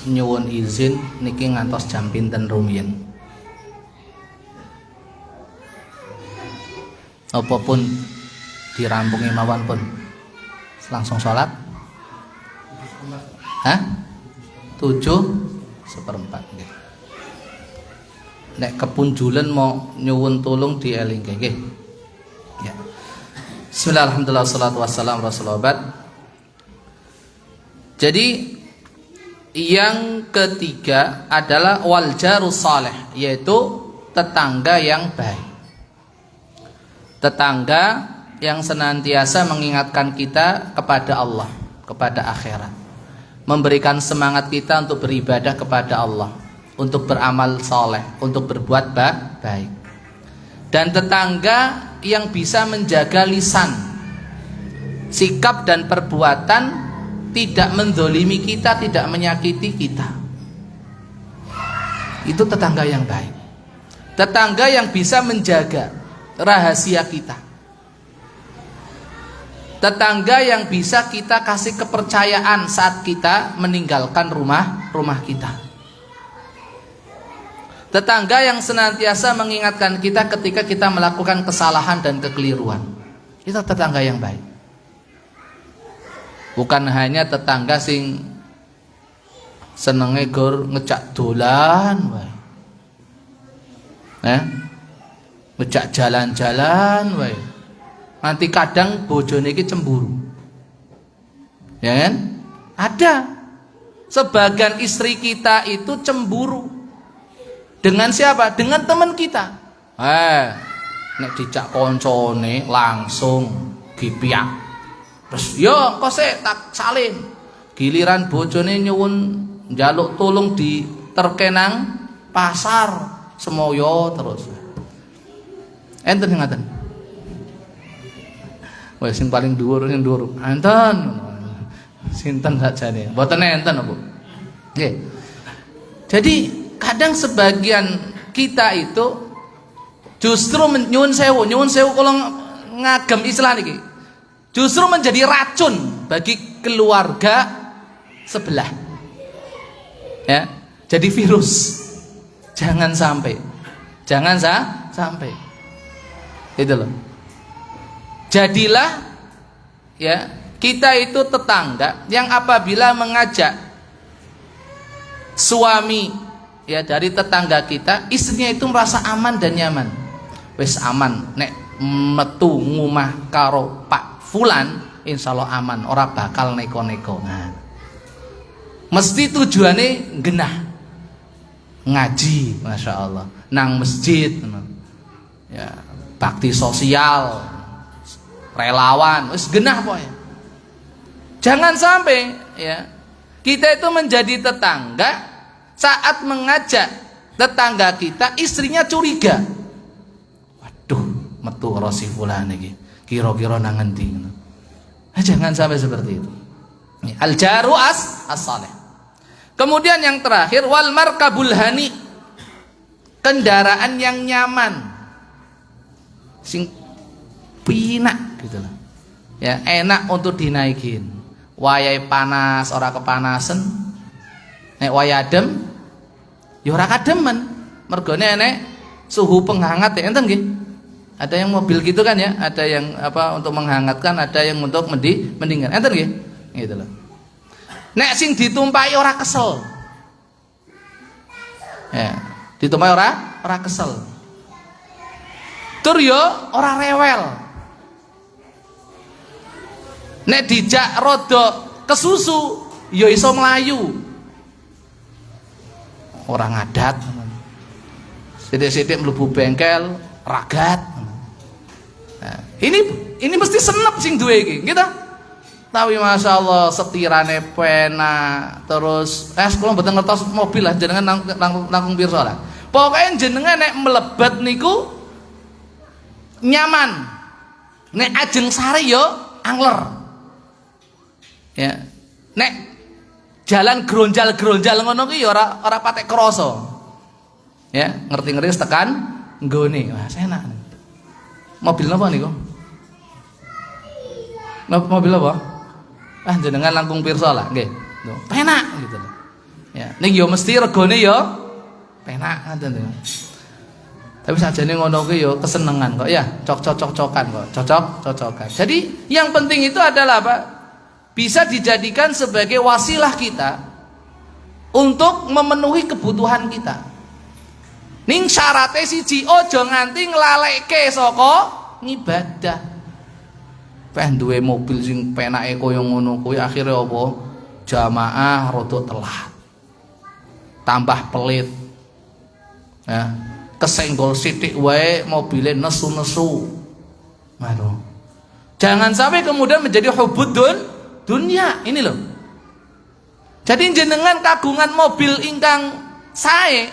Nyuwun izin niki ngantos jam pinten rumiyin. Apa pun dirampungi mawon pun langsung sholat? Hah? 7:04 nggih. Nek kepunjulen mau nyuwun tulung dielingke nggih. Ya. Bismillah, alhamdulillah, wassalatu wassalamu Rasulullah. Jadi yang ketiga adalah wal jarus saleh, yaitu tetangga yang baik. Tetangga yang senantiasa mengingatkan kita kepada Allah, kepada akhirat, memberikan semangat kita untuk beribadah kepada Allah, untuk beramal saleh, untuk berbuat baik. Dan tetangga yang bisa menjaga lisan, sikap dan perbuatan, tidak mendolimi kita, tidak menyakiti kita. Itu tetangga yang baik. Tetangga yang bisa menjaga rahasia kita. Tetangga yang bisa kita kasih kepercayaan saat kita meninggalkan rumah kita. Tetangga yang senantiasa mengingatkan kita ketika kita melakukan kesalahan dan kekeliruan. Itu tetangga yang baik. Bukan hanya tetangga sing senenge gur ngejak dolan wae. Ngejak jalan-jalan wae. Nanti kadang bojone iki cemburu. Ya kan? Ada. Sebagian istri kita itu cemburu. Dengan siapa? Dengan teman kita. Nek dicak koncone langsung gipiak. Terus yo kok sik tak salin. Giliran bojone nyuwun njaluk tulung di terkenang pasar semoyo terus. Enten ngaten. Wes sing paling dhuwur sing dhuwur. Enten. Sinten sakjane. Mboten enten apa? Nggih. Jadi kadang sebagian kita itu justru nyuwun sewu kalau ngagem istilah niki. Justru menjadi racun bagi keluarga sebelah. Ya, jadi virus. Jangan sampai. Sampai. Itu loh. Jadilah ya, kita itu tetangga yang apabila mengajak suami ya dari tetangga kita, istrinya itu merasa aman dan nyaman. Wes aman nek metu ngumah karo Pak Fulan, insya Allah aman, ora bakal neko-neko. Nah, mesti tujuannya genah ngaji, masya Allah, nang masjid, ya, bakti sosial, relawan, wis genah pokoknya. Jangan sampai ya kita itu menjadi tetangga saat mengajak tetangga kita, istrinya curiga. Waduh, metu rosi fulan iki. Kira-kira nang ngendi. Jangan sampai seperti itu. Al jaru as-saleh. Kemudian yang terakhir wal markabul hani. Kendaraan yang nyaman. Sing pinak gitu loh. Ya, enak untuk dinaikin. wayahe panas ora kepanasen, nek wayah adem ya ora kademen. Mergone enek suhu penghangat ya enten nggih. Ada yang mobil gitu kan ya, ada yang untuk menghangatkan, ada yang untuk mendingan. Enten nggih? Gitu loh. Nek sing ditumpahi ora kesel. Ya, ditumpahi ora kesel. Tur yo ora rewel. Nek dijak rodok kesusu, yo iso melayu. Orang ngadat. Sithik-sithik mlebu bengkel, ragat. Nah, ini mesti senep sing duwe iki, gitu. Tapi masya Allah setirane pena, terus kula mboten ngertos mobil lah jenengan langkung pirsa lah. Pokoke jenengan nek mlebet niku nyaman. Nek ajeng sare yo angler. Ya. Nek jalan gronjal-gronjal ngono ki ya ora patek krasa. Ya, ngerti-ngerti tekan nggone. Wah, enak. Mobil napa niku? Mobil apa? Jenengan langkung pirsa lah, nggih. Penak gitu loh. Ya, ning yo mesti regane yo penak ngoten lho. Tapi sajane ngono kuwi yo kesenengan kok ya, cocok-cocokan kok, cocok-cocokan. Jadi yang penting itu adalah apa? Bisa dijadikan sebagai wasilah kita untuk memenuhi kebutuhan kita. Ning syaratnya siji aja nganti nglalekke saka ngibadah. Pengen duwe mobil sing penake kaya ngono kuwi akhire apa? Jamaah rada telat. Tambah pelit. Ya, kesenggol sithik wae mobile nesu-nesu. Waduh. Jangan sampai kemudian menjadi hubud dunia ini loh. Jadi jenengan kagungan mobil ingkang sae,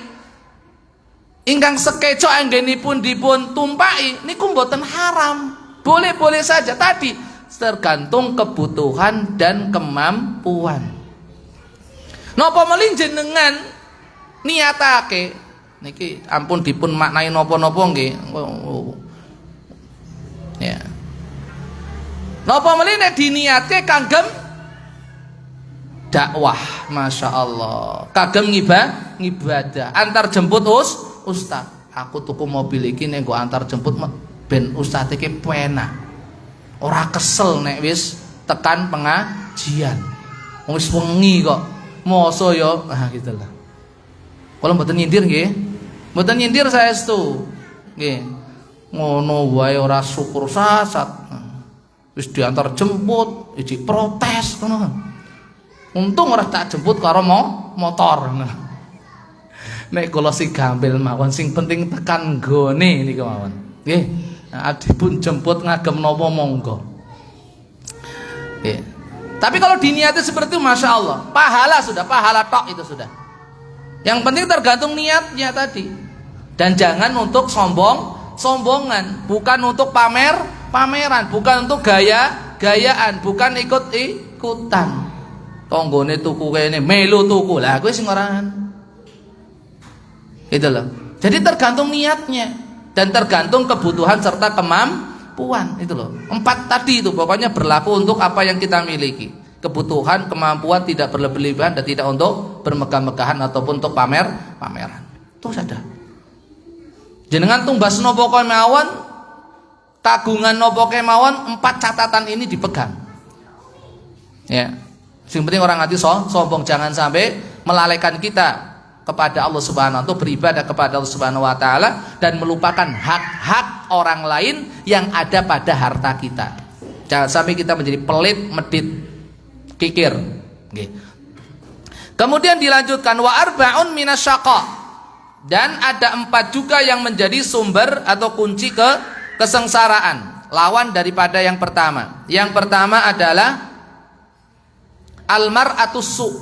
ingkang sekecok anggenipun dipun tumpaki niku mboten haram. Boleh-boleh saja, tadi tergantung kebutuhan dan kemampuan. Napa melih jenengan niatake niki ampun dipun maknai napa-napa nggih. Ya. Napa melih nek diniatke kanggem dakwah, masya Allah, kagem ngibadah, antar jemput ustaz. Aku tuku mobil iki nek nggo antar jemput ben ustaz iki penak. Ora kesel nek wis tekan pengajian. Wis wengi kok. Mosok yo gitu lah. Kalau mboten nyindir nggih. Mboten nyindir saestu. Nggih. Ngono wae ora syukur sasat. Wis diantar jemput, iki protes ngono. Untung ora tak jemput karo motor. Nek kula sing gampil mawon, sing penting tekan nggone niku mawon. Nggih. Adipun jemput ngagem napa monggo. Nggih. Tapi kalau diniati seperti itu masya Allah, pahala tok itu sudah. Yang penting tergantung niatnya tadi. Dan jangan untuk sombongan, bukan untuk pameran, bukan untuk gayaan, bukan ikut-ikutan. Tonggone tuku kene, melu tuku lah, gue sing orangan. Itu loh. Jadi tergantung niatnya dan tergantung kebutuhan serta kemampuan itu loh. 4 tadi itu pokoknya berlaku untuk apa yang kita miliki. Kebutuhan, kemampuan tidak berlebihan dan tidak untuk bermegah-megahan ataupun untuk pameran. Itu saja. Jenengan tumbas nopo kemawon, kagungan nopo kemawon, 4 catatan ini dipegang. Ya. Yang penting orang hati sombong, jangan sampai melalaikan kita kepada Allah Subhanahu wa taala, beribadah kepada Allah Subhanahu wa taala dan melupakan hak-hak orang lain yang ada pada harta kita. Jangan sampai kita menjadi pelit, medit, kikir. Okay. Kemudian dilanjutkan wa arba'un minasyaqa. Dan ada 4 juga yang menjadi sumber atau kunci kesengsaraan, lawan daripada yang pertama. Yang pertama adalah almar'atus su',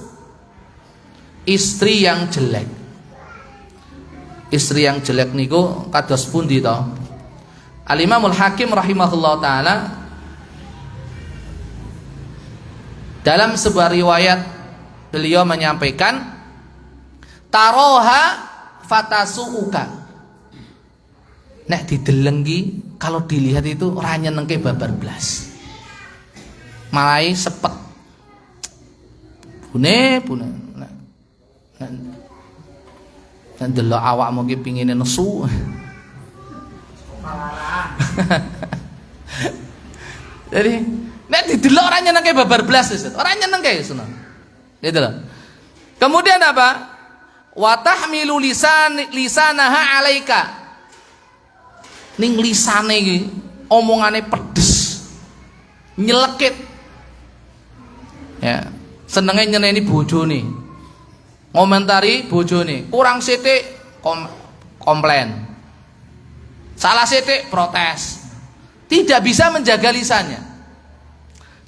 istri yang jelek. Istri yang jelek niku kados pundi to? Al-Imamul Hakim rahimahullah taala dalam sebuah riwayat beliau menyampaikan taroha fatasuuka. Nek didelenggi kalau dilihat itu ora nyenengke babar blas. Malai sepet. Bune. Nek delok awakmu ki pingine nesu. Jadi nek didelok ora nyenengke babar blas wis. Ora nyenengke wis. Gitu loh. Kemudian apa? Wa tahmilu lisanaha alaika. Ning lisane iki omongane pedes. Nyelekit. Ya, senenge nyeneni bojone. Ngomentari bojone, kurang sithik komplain. Salah sithik protes. Tidak bisa menjaga lisannya.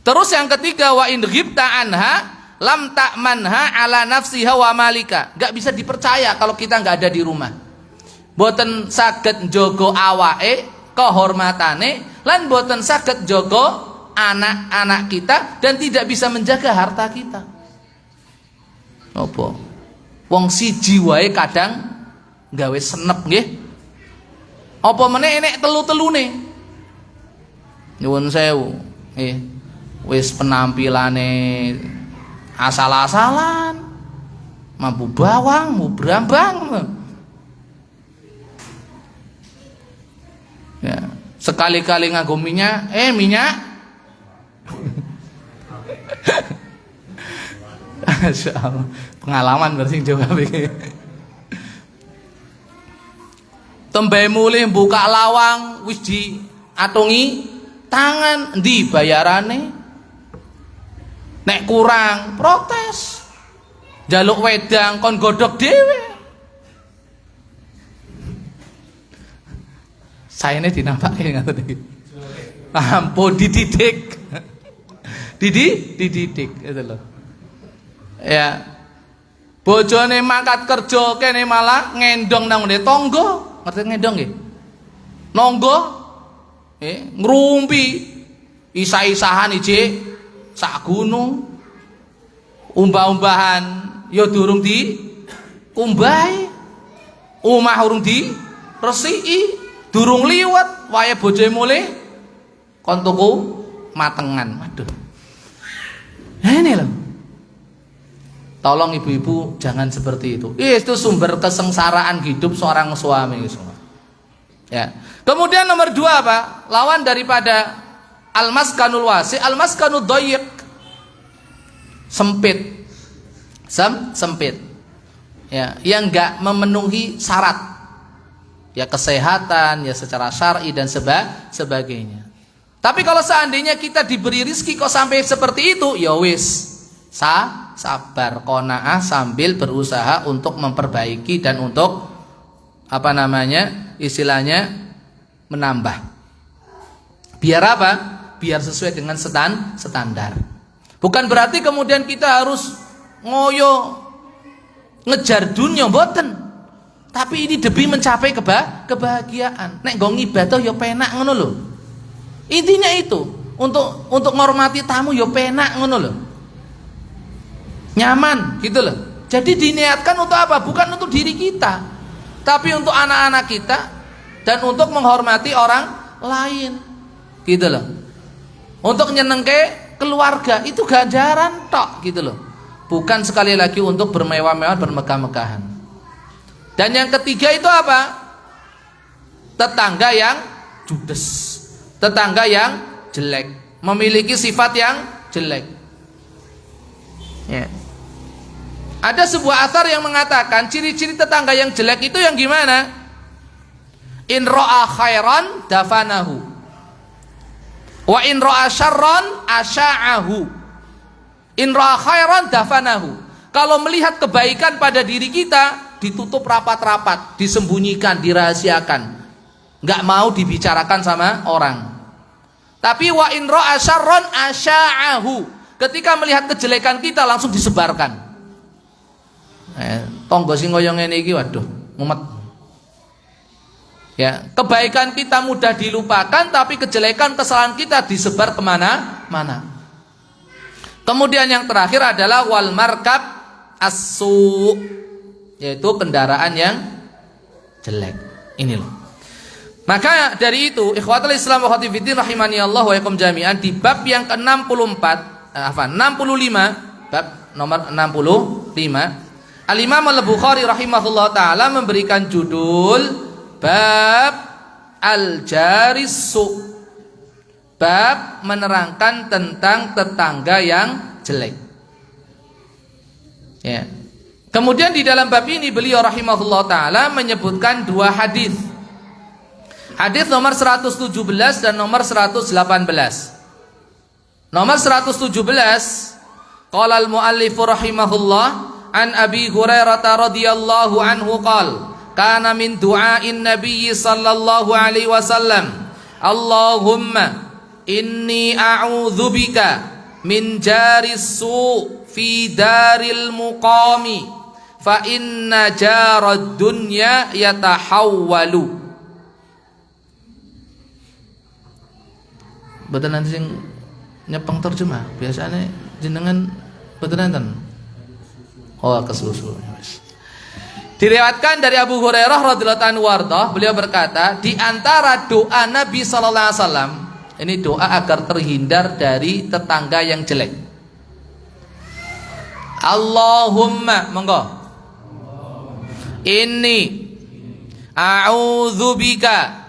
Terus yang ketiga, wa in ghibta anha lam ta'manha ala nafsiha wa malika. Gak bisa dipercaya kalau kita gak ada di rumah. Boten saged njogo awake, kehormatane, lan boten saged njogo anak-anak kita, dan tidak bisa menjaga harta kita. Apa? Wong siji wae kadang gawe senep nggih. Apa meneh enek telu-telune. Nyuwun sewu. Wis penampilane asal-asalan, mampu bawang, mau berambang. Ya, sekali-kali nganggo minyak, minyak. Masyaallah, pengalaman bersing jawab iki. Tembe mulih buka lawang wis diatungi tangan ndi bayarane. Nek kurang protes, jaluk wedang kon godhog dhewe. Saene dinampake ngoten iki. Ampun dididik. Dididik itu loh. Ya. Bojone mangkat kerja kene malah ngendong nang ngene tangga. Ngerti ngendong nggih? Nonggo ngrumpi isa-isahan ijik sak gunung, umbah-umbahan ya durung di kumbahi, omah urung di resiki, durung liwat wae bojoe mulih kon tuku matengan. Waduh. Ini loh. Tolong ibu-ibu jangan seperti itu. Itu sumber kesengsaraan hidup seorang suami semua. Ya. Kemudian nomor 2 apa? Lawan daripada al-maskanul wasi, al-maskanul dhayiq. Sempit. Sempit. Ya, yang enggak memenuhi syarat. Ya kesehatan, ya secara syar'i dan sebagainya. Tapi kalau seandainya kita diberi rezeki kok sampai seperti itu, ya wis. Sabar, qanaah sambil berusaha untuk memperbaiki dan untuk istilahnya menambah. Biar apa? Biar sesuai dengan standar. Bukan berarti kemudian kita harus ngoyo ngejar dunia, mboten. Tapi ini demi mencapai kebahagiaan. Nek nggo ngibadah ya penak ngono lho. Intinya itu, untuk menghormati tamu ya penak ngono lho. Nyaman gitu loh. Jadi diniatkan untuk apa? Bukan untuk diri kita, tapi untuk anak-anak kita dan untuk menghormati orang lain. Gitu loh. Untuk nyenengke keluarga itu ganjaran tok gitu loh. Bukan sekali lagi untuk bermewah-mewah, bermegah-megahan. Dan yang ketiga itu apa? Tetangga yang judes, tetangga yang jelek, memiliki sifat yang jelek. Ya. Ada sebuah athar yang mengatakan ciri-ciri tetangga yang jelek itu yang gimana? In ra'a khairan dafanahu, wa in ra'a syarran asya'ahu. In ra'a khairan dafanahu. Kalau melihat kebaikan pada diri kita, ditutup rapat-rapat, disembunyikan, dirahasiakan, nggak mau dibicarakan sama orang. Tapi wa in ra'a syarran asya'ahu. Ketika melihat kejelekan kita langsung disebarkan. Tonggo sing koyo ngene iki waduh, mumet. Ya, kebaikan kita mudah dilupakan, tapi kejelekan kesalahan kita disebar kemana-mana. Kemudian yang terakhir adalah wal markab as-su, yaitu kendaraan yang jelek. Ini loh. Maka dari itu, ikhwatul Islam wa akhwati fiddin rahimani Allah wa yakum jami'an, di bab yang ke-64, 65, bab nomor 65. Al-Imam Al-Bukhari rahimahullah taala memberikan judul bab al-jaris su', bab menerangkan tentang tetangga yang jelek. Ya. Kemudian di dalam bab ini beliau rahimahullah taala menyebutkan dua hadis. Hadis nomor 117 dan nomor 118. Nomor 117, qala al-muallif rahimahullah an Abi Hurairah radhiyallahu anhu qala kana min du'ain nabiy sallallahu alaihi wasallam Allahumma inni a'udzubika min jaris su' fi daril muqami fa inna jarad dunya yatahawwalu. Betul nanti sing nyepeng terjemah biasanya jenengan betul nanti. Oh kesusu. Diriwayatkan dari Abu Hurairah radhiyallahu anhu warḍah, beliau berkata, di antara doa Nabi sallallahu alaihi wasallam, ini doa agar terhindar dari tetangga yang jelek. Allahumma, monggo. Inni a'udzubika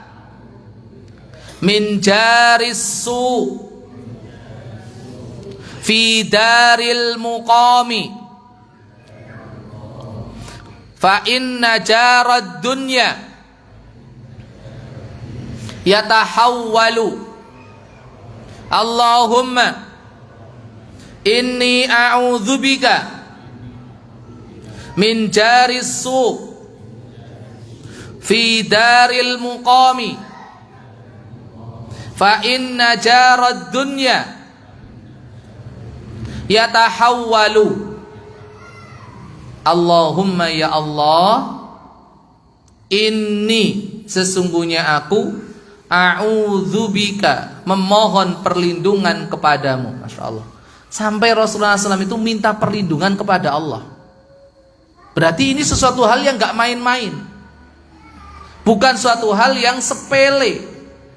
min jaris su' fi daril muqami fa inna jarad dunya yatahawwalu. Allahumma inni a'udzubika min jaris su' fi daril muqami fa inna jarad dunya yatahawwalu. Allahumma ya Allah, inni sesungguhnya aku a'udzubika memohon perlindungan kepadamu. Masya Allah. Sampai Rasulullah SAW itu minta perlindungan kepada Allah. Berarti ini sesuatu hal yang gak main-main, bukan suatu hal yang sepele,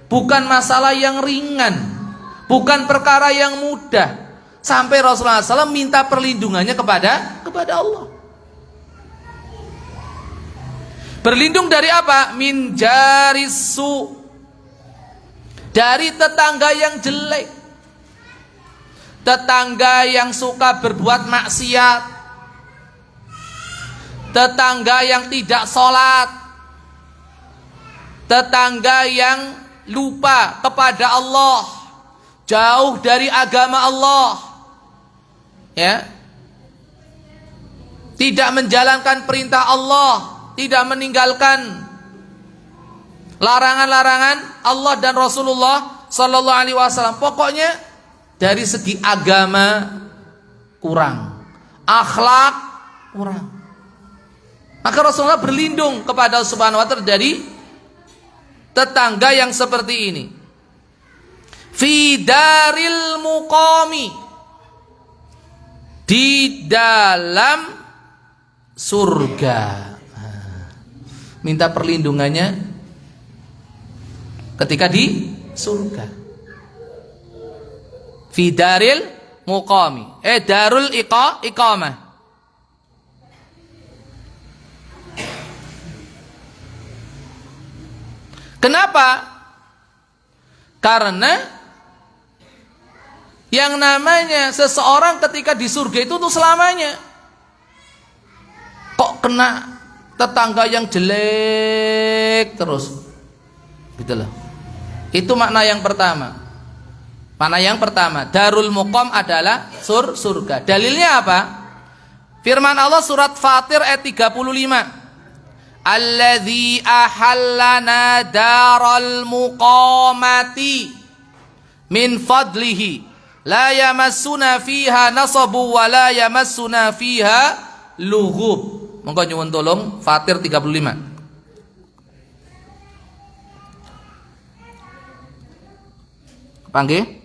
bukan masalah yang ringan, bukan perkara yang mudah. Sampai Rasulullah SAW minta perlindungannya kepada Allah. Berlindung dari apa? Min jaris su', dari tetangga yang jelek, tetangga yang suka berbuat maksiat, tetangga yang tidak sholat, tetangga yang lupa kepada Allah, jauh dari agama Allah, ya, tidak menjalankan perintah Allah, tidak meninggalkan larangan-larangan Allah dan Rasulullah Sallallahu Alaihi Wasallam. Pokoknya dari segi agama kurang, akhlak kurang. Maka Rasulullah berlindung kepada Allah Subhanahu Wa Taala dari tetangga yang seperti ini. Fi daril muqami, di dalam surga. Minta perlindungannya ketika di surga. Fi daril muqami, darul iqamah. Kenapa? Karena yang namanya seseorang ketika di surga itu untuk selamanya. Kok kena tetangga yang jelek terus, gitu loh. Itu makna yang pertama. Makna yang pertama, darul muqam adalah surga. Dalilnya apa? Firman Allah surat Fatir ayat 35. Alladzi ahallana daral muqamati min fadlihi la yamassuna fiha nasabu wa la yamassuna fiha lughub. Monggo nyuwun tolong Fatir 35. Panggih.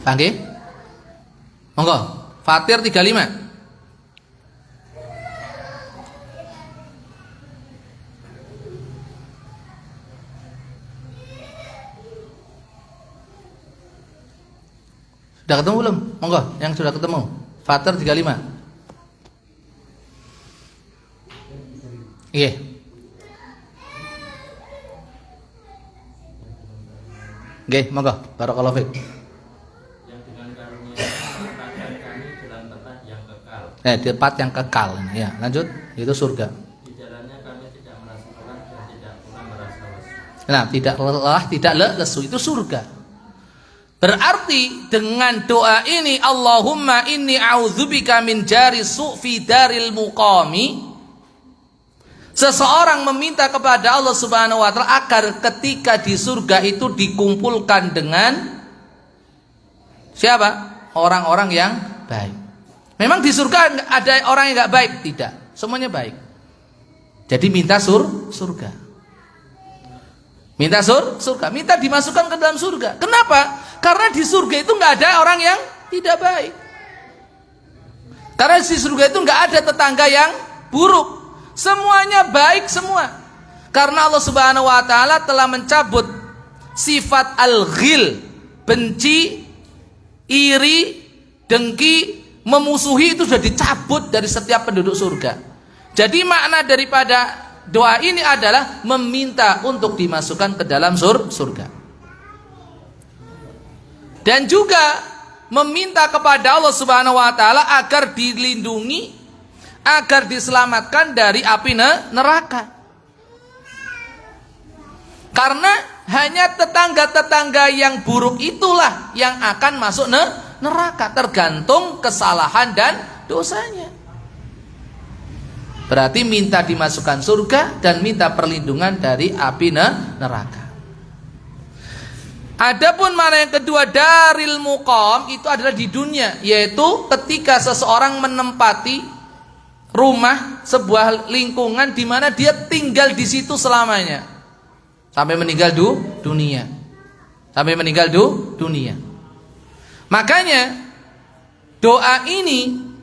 Panggih. Monggo Fatir 35. Sudah ketemu belum? Monggo, yang sudah ketemu. Fatir 35. Iya. Nggih, monggo. Barakallahu fiik. Yang dengan karunia menempatkan kami dalam tempat yang kekal. Tempat yang kekal. Ya, lanjut. Itu surga. Di jalannya kami tidak merasa lelah dan tidak pernah merasa lesu. Nah, tidak lelah, tidak lesu, itu surga. Berarti dengan doa ini, Allahumma inni a'udzubika min jari su'fi daril muqami, seseorang meminta kepada Allah Subhanahu wa taala agar ketika di surga itu dikumpulkan dengan siapa? Orang-orang yang baik. Memang di surga ada orang yang enggak baik? Tidak, semuanya baik. Jadi minta surga. Minta surga, minta dimasukkan ke dalam surga. Kenapa? Karena di surga itu nggak ada orang yang tidak baik. Karena di surga itu nggak ada tetangga yang buruk. Semuanya baik semua. Karena Allah Subhanahu wa taala telah mencabut sifat al-ghil, benci, iri, dengki, memusuhi, itu sudah dicabut dari setiap penduduk surga. Jadi makna daripada doa ini adalah meminta untuk dimasukkan ke dalam surga. Dan juga meminta kepada Allah Subhanahu wa taala agar dilindungi, agar diselamatkan dari api neraka. Karena hanya tetangga-tetangga yang buruk itulah yang akan masuk neraka, tergantung kesalahan dan dosanya. Berarti minta dimasukkan surga dan minta perlindungan dari api neraka. Adapun mana yang kedua, daril muqam, itu adalah di dunia, yaitu ketika seseorang menempati rumah, sebuah lingkungan di mana dia tinggal di situ selamanya sampai meninggal dunia. Sampai meninggal dunia. Makanya doa ini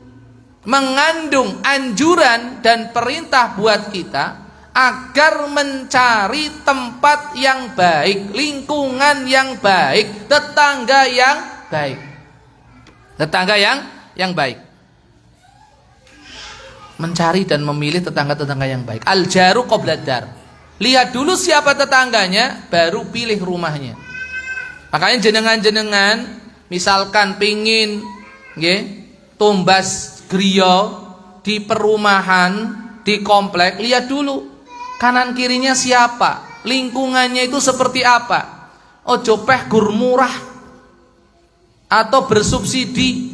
mengandung anjuran dan perintah buat kita agar mencari tempat yang baik, lingkungan yang baik, tetangga yang baik. Tetangga yang baik. Mencari dan memilih tetangga-tetangga yang baik. Al-jaru qoblad dar. Lihat dulu siapa tetangganya, baru pilih rumahnya. Makanya jenengan-jenengan misalkan pingin tumbas griya di perumahan, di komplek, lihat dulu kanan kirinya siapa, lingkungannya itu seperti apa. Ojo peh gur murah atau bersubsidi,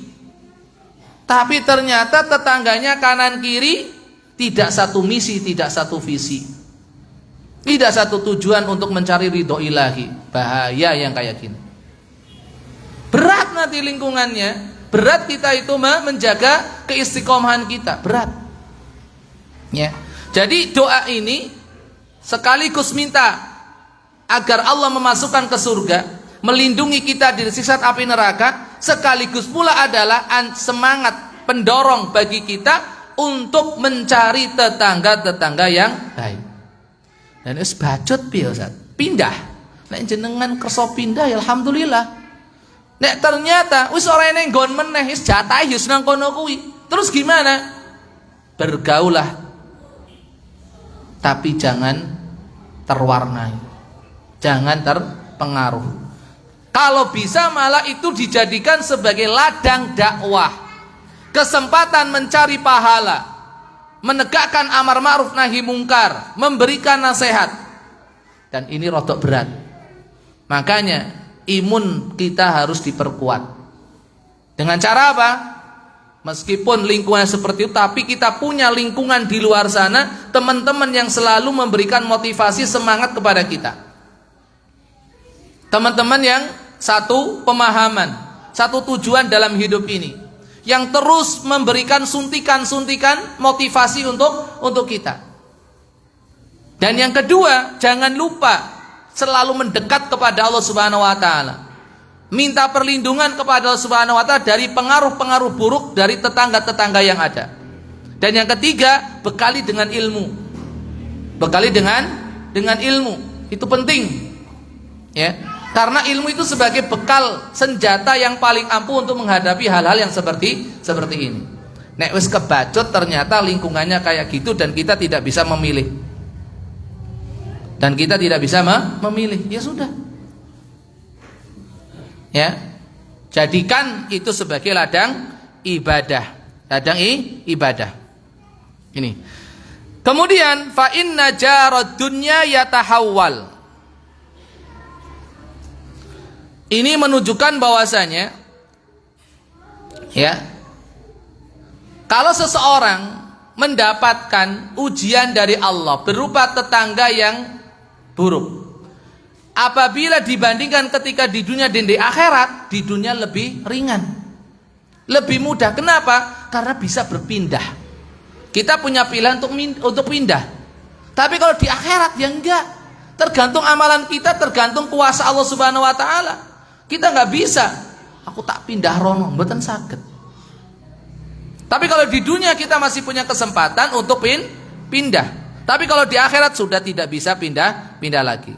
tapi ternyata tetangganya kanan kiri tidak satu misi, tidak satu visi, tidak satu tujuan untuk mencari ridho ilahi. Bahaya yang kayak gini. Berat nanti lingkungannya, berat kita itu menjaga keistiqomahan kita, berat. Ya. Jadi doa ini sekaligus minta agar Allah memasukkan ke surga, melindungi kita dari siksa api neraka, sekaligus pula adalah semangat pendorong bagi kita untuk mencari tetangga-tetangga yang baik. Dan wis bacot piye Ustaz? Pindah. Nek jenengan kersa pindah ya alhamdulillah. Nek ternyata wis ora eneng nggon meneh, wis jatahe wis nang kono kuwi. Terus gimana? Bergaulah, tapi jangan terwarnai, jangan terpengaruh. Kalau bisa malah itu dijadikan sebagai ladang dakwah, kesempatan mencari pahala, menegakkan amar ma'ruf nahi mungkar, memberikan nasihat. Dan ini rodok berat. Makanya imun kita harus diperkuat. Dengan cara apa? Meskipun lingkungan seperti itu, tapi kita punya lingkungan di luar sana, teman-teman yang selalu memberikan motivasi, semangat kepada kita. Teman-teman yang satu pemahaman, satu tujuan dalam hidup ini, yang terus memberikan suntikan-suntikan motivasi untuk kita. Dan yang kedua, jangan lupa selalu mendekat kepada Allah Subhanahu wa taala. Minta perlindungan kepada Allah Subhanahu wa taala dari pengaruh-pengaruh buruk dari tetangga-tetangga yang ada. Dan yang ketiga, bekali dengan ilmu. Bekali dengan ilmu. Itu penting. Ya. Karena ilmu itu sebagai bekal senjata yang paling ampuh untuk menghadapi hal-hal yang seperti ini. Nek wis kebacut ternyata lingkungannya kayak gitu dan kita tidak bisa memilih. Dan kita tidak bisa memilih. Ya sudah. Ya. Jadikan itu sebagai ladang ibadah. Ladang ibadah. Ini. Kemudian fa inna jarad dunya yatahawwal. Ini menunjukkan bahwasanya ya, kalau seseorang mendapatkan ujian dari Allah berupa tetangga yang buruk, apabila dibandingkan ketika di dunia dan di akhirat, di dunia lebih ringan, lebih mudah. Kenapa? Karena bisa berpindah. Kita punya pilihan untuk pindah. Tapi kalau di akhirat ya enggak. Tergantung amalan kita, tergantung kuasa Allah Subhanahu wa taala. Kita nggak bisa. Aku tak pindah rono, mboten saged. Tapi kalau di dunia kita masih punya kesempatan untuk pindah. Tapi kalau di akhirat sudah tidak bisa pindah lagi.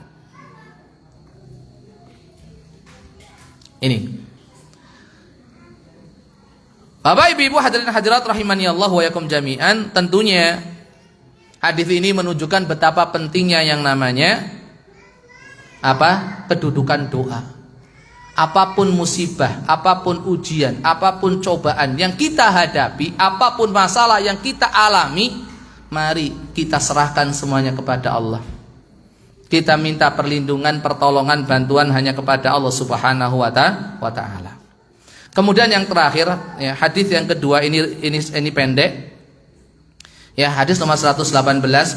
Ini. Bapak Ibu hadirin hadirat rahimani Allah wa yakum jami'an, tentunya hadis ini menunjukkan betapa pentingnya yang namanya kedudukan doa. Apapun musibah, apapun ujian, apapun cobaan yang kita hadapi, apapun masalah yang kita alami, mari kita serahkan semuanya kepada Allah. Kita minta perlindungan, pertolongan, bantuan hanya kepada Allah Subhanahu wa taala. Kemudian yang terakhir, ya, hadis yang kedua ini pendek. Ya, hadis nomor 118,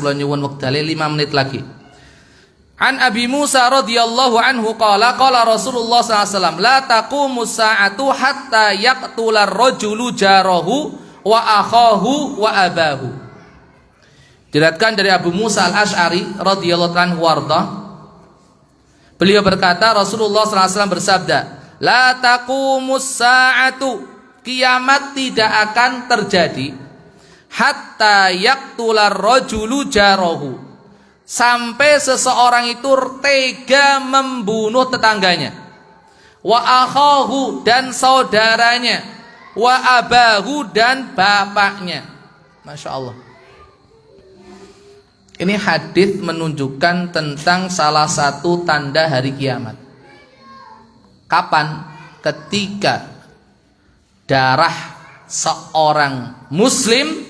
kula nyuwun wektale 5 menit lagi. An Abi Musa radhiyallahu anhu qala Rasulullah sallallahu alaihi wasallam la taqumus sa'atu hatta yaqtula ar-rajulu jarahu wa akhahu wa abahu. Diriwayatkan dari Abu Musa Al-Asy'ari radhiyallahu anhu warda. Beliau berkata, Rasulullah sallallahu alaihi wasallam bersabda, la taqumus sa'atu, kiamat tidak akan terjadi hatta yaqtula ar-rajulu jarahu, sampai seseorang itu tega membunuh tetangganya, wa akhahu dan saudaranya, wa abahu dan bapaknya. Masya Allah. Ini hadis menunjukkan tentang salah satu tanda hari kiamat. Kapan? Ketika darah seorang muslim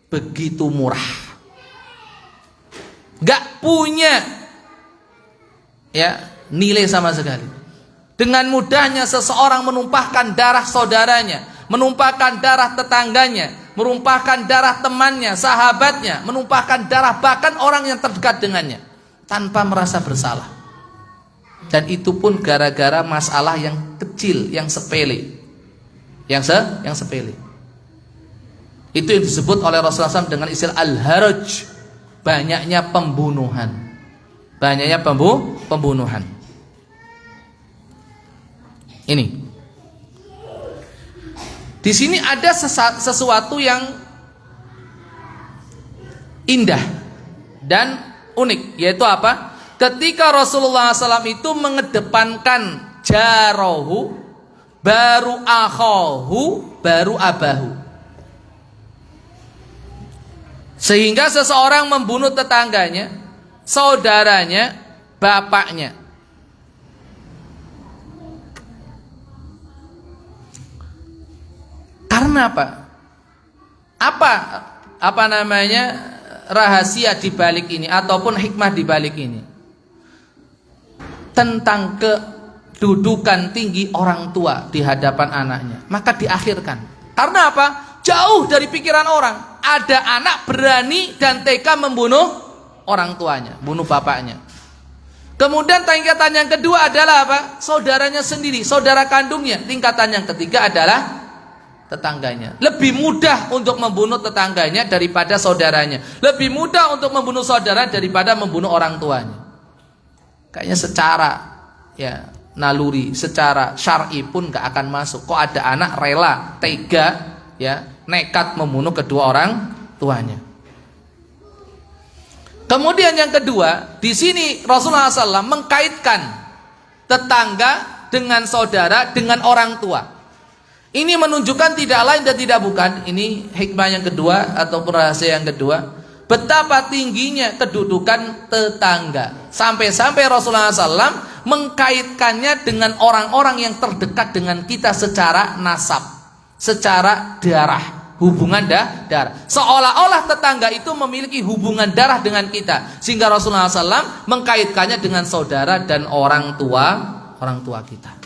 begitu murah, gak punya nilai sama sekali. Dengan mudahnya seseorang menumpahkan darah saudaranya, menumpahkan darah tetangganya, menumpahkan darah temannya, sahabatnya, menumpahkan darah bahkan orang yang terdekat dengannya tanpa merasa bersalah. Dan itu pun gara-gara masalah yang kecil, yang sepele. Yang sepele. Itu yang disebut oleh Rasulullah SAW dengan istilah al-haraj, banyaknya pembunuhan. Banyaknya pembunuhan. Ini. Di sini ada sesuatu yang indah dan unik, yaitu apa? Ketika Rasulullah SAW itu mengedepankan jarahu, baru akhahu, baru abahu. Sehingga seseorang membunuh tetangganya, saudaranya, bapaknya. Karena apa? Apa namanya rahasia di balik ini ataupun hikmah di balik ini? Tentang kedudukan tinggi orang tua di hadapan anaknya. Maka diakhirkan. Karena apa? Jauh dari pikiran orang. Ada anak berani dan tega membunuh orang tuanya, bunuh bapaknya. Kemudian tingkatan yang kedua adalah apa? Saudaranya sendiri, saudara kandungnya. Tingkatan yang ketiga adalah tetangganya. Lebih mudah untuk membunuh tetangganya daripada saudaranya. Lebih mudah untuk membunuh saudara daripada membunuh orang tuanya. Kayaknya secara naluri, secara syar'i pun gak akan masuk. Kok ada anak rela, tega, nekat membunuh kedua orang tuanya. Kemudian yang kedua, di sini Rasulullah SAW mengkaitkan tetangga, dengan saudara, dengan orang tua. Ini menunjukkan tidak lain dan tidak bukan, ini hikmah yang kedua ataupun rahasia yang kedua, betapa tingginya kedudukan tetangga. Sampai-sampai Rasulullah SAW mengkaitkannya dengan orang-orang yang terdekat dengan kita secara nasab, secara darah, hubungan darah. Seolah-olah tetangga itu memiliki hubungan darah dengan kita, sehingga Rasulullah SAW mengkaitkannya dengan saudara dan orang tua kita.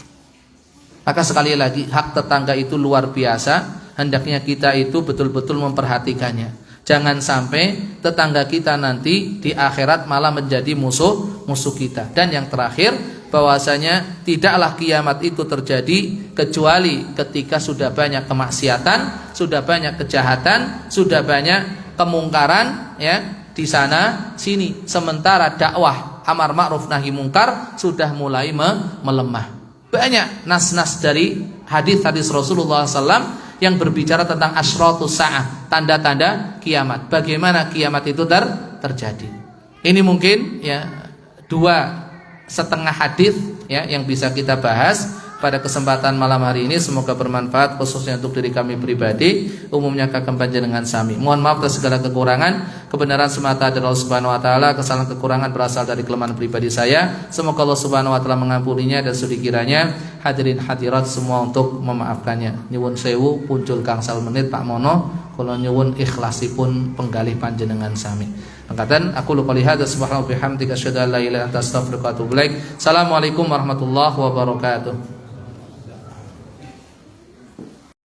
Maka sekali lagi, hak tetangga itu luar biasa. Hendaknya kita itu betul-betul memperhatikannya. Jangan sampai tetangga kita nanti di akhirat malah menjadi musuh kita. Dan yang terakhir, bahwasanya tidaklah kiamat itu terjadi kecuali ketika sudah banyak kemaksiatan, sudah banyak kejahatan, sudah banyak kemungkaran, ya, di sana sini. Sementara dakwah amar ma'ruf nahi mungkar sudah mulai melemah. Banyak nas-nas dari hadis-hadis Rasulullah SAW yang berbicara tentang asyratus sa'ah, tanda-tanda kiamat. Bagaimana kiamat itu terjadi. Ini mungkin ya 2,5 hadis ya yang bisa kita bahas pada kesempatan malam hari ini. Semoga bermanfaat khususnya untuk diri kami pribadi, umumnya kakang panjenengan sami. Mohon maaf atas segala kekurangan. Kebenaran semata dari Allah Subhanahu wa taala, kesalahan kekurangan berasal dari kelemahan pribadi saya. Semoga Allah Subhanahu wa taala mengampuninya dan sudi kiranya hadirin hadirat semua untuk memaafkannya. Nyuwun sewu puncul gangsal menit Pak Mono, kula nyuwun ikhlasipun penggalih panjenengan sami. Mangkaten aku lupa lihat subhanahu bihamdika asyhadu an la ilaha illa anta astaghfiruka wa atubu ilaik. Assalamualaikum warahmatullahi wabarakatuh.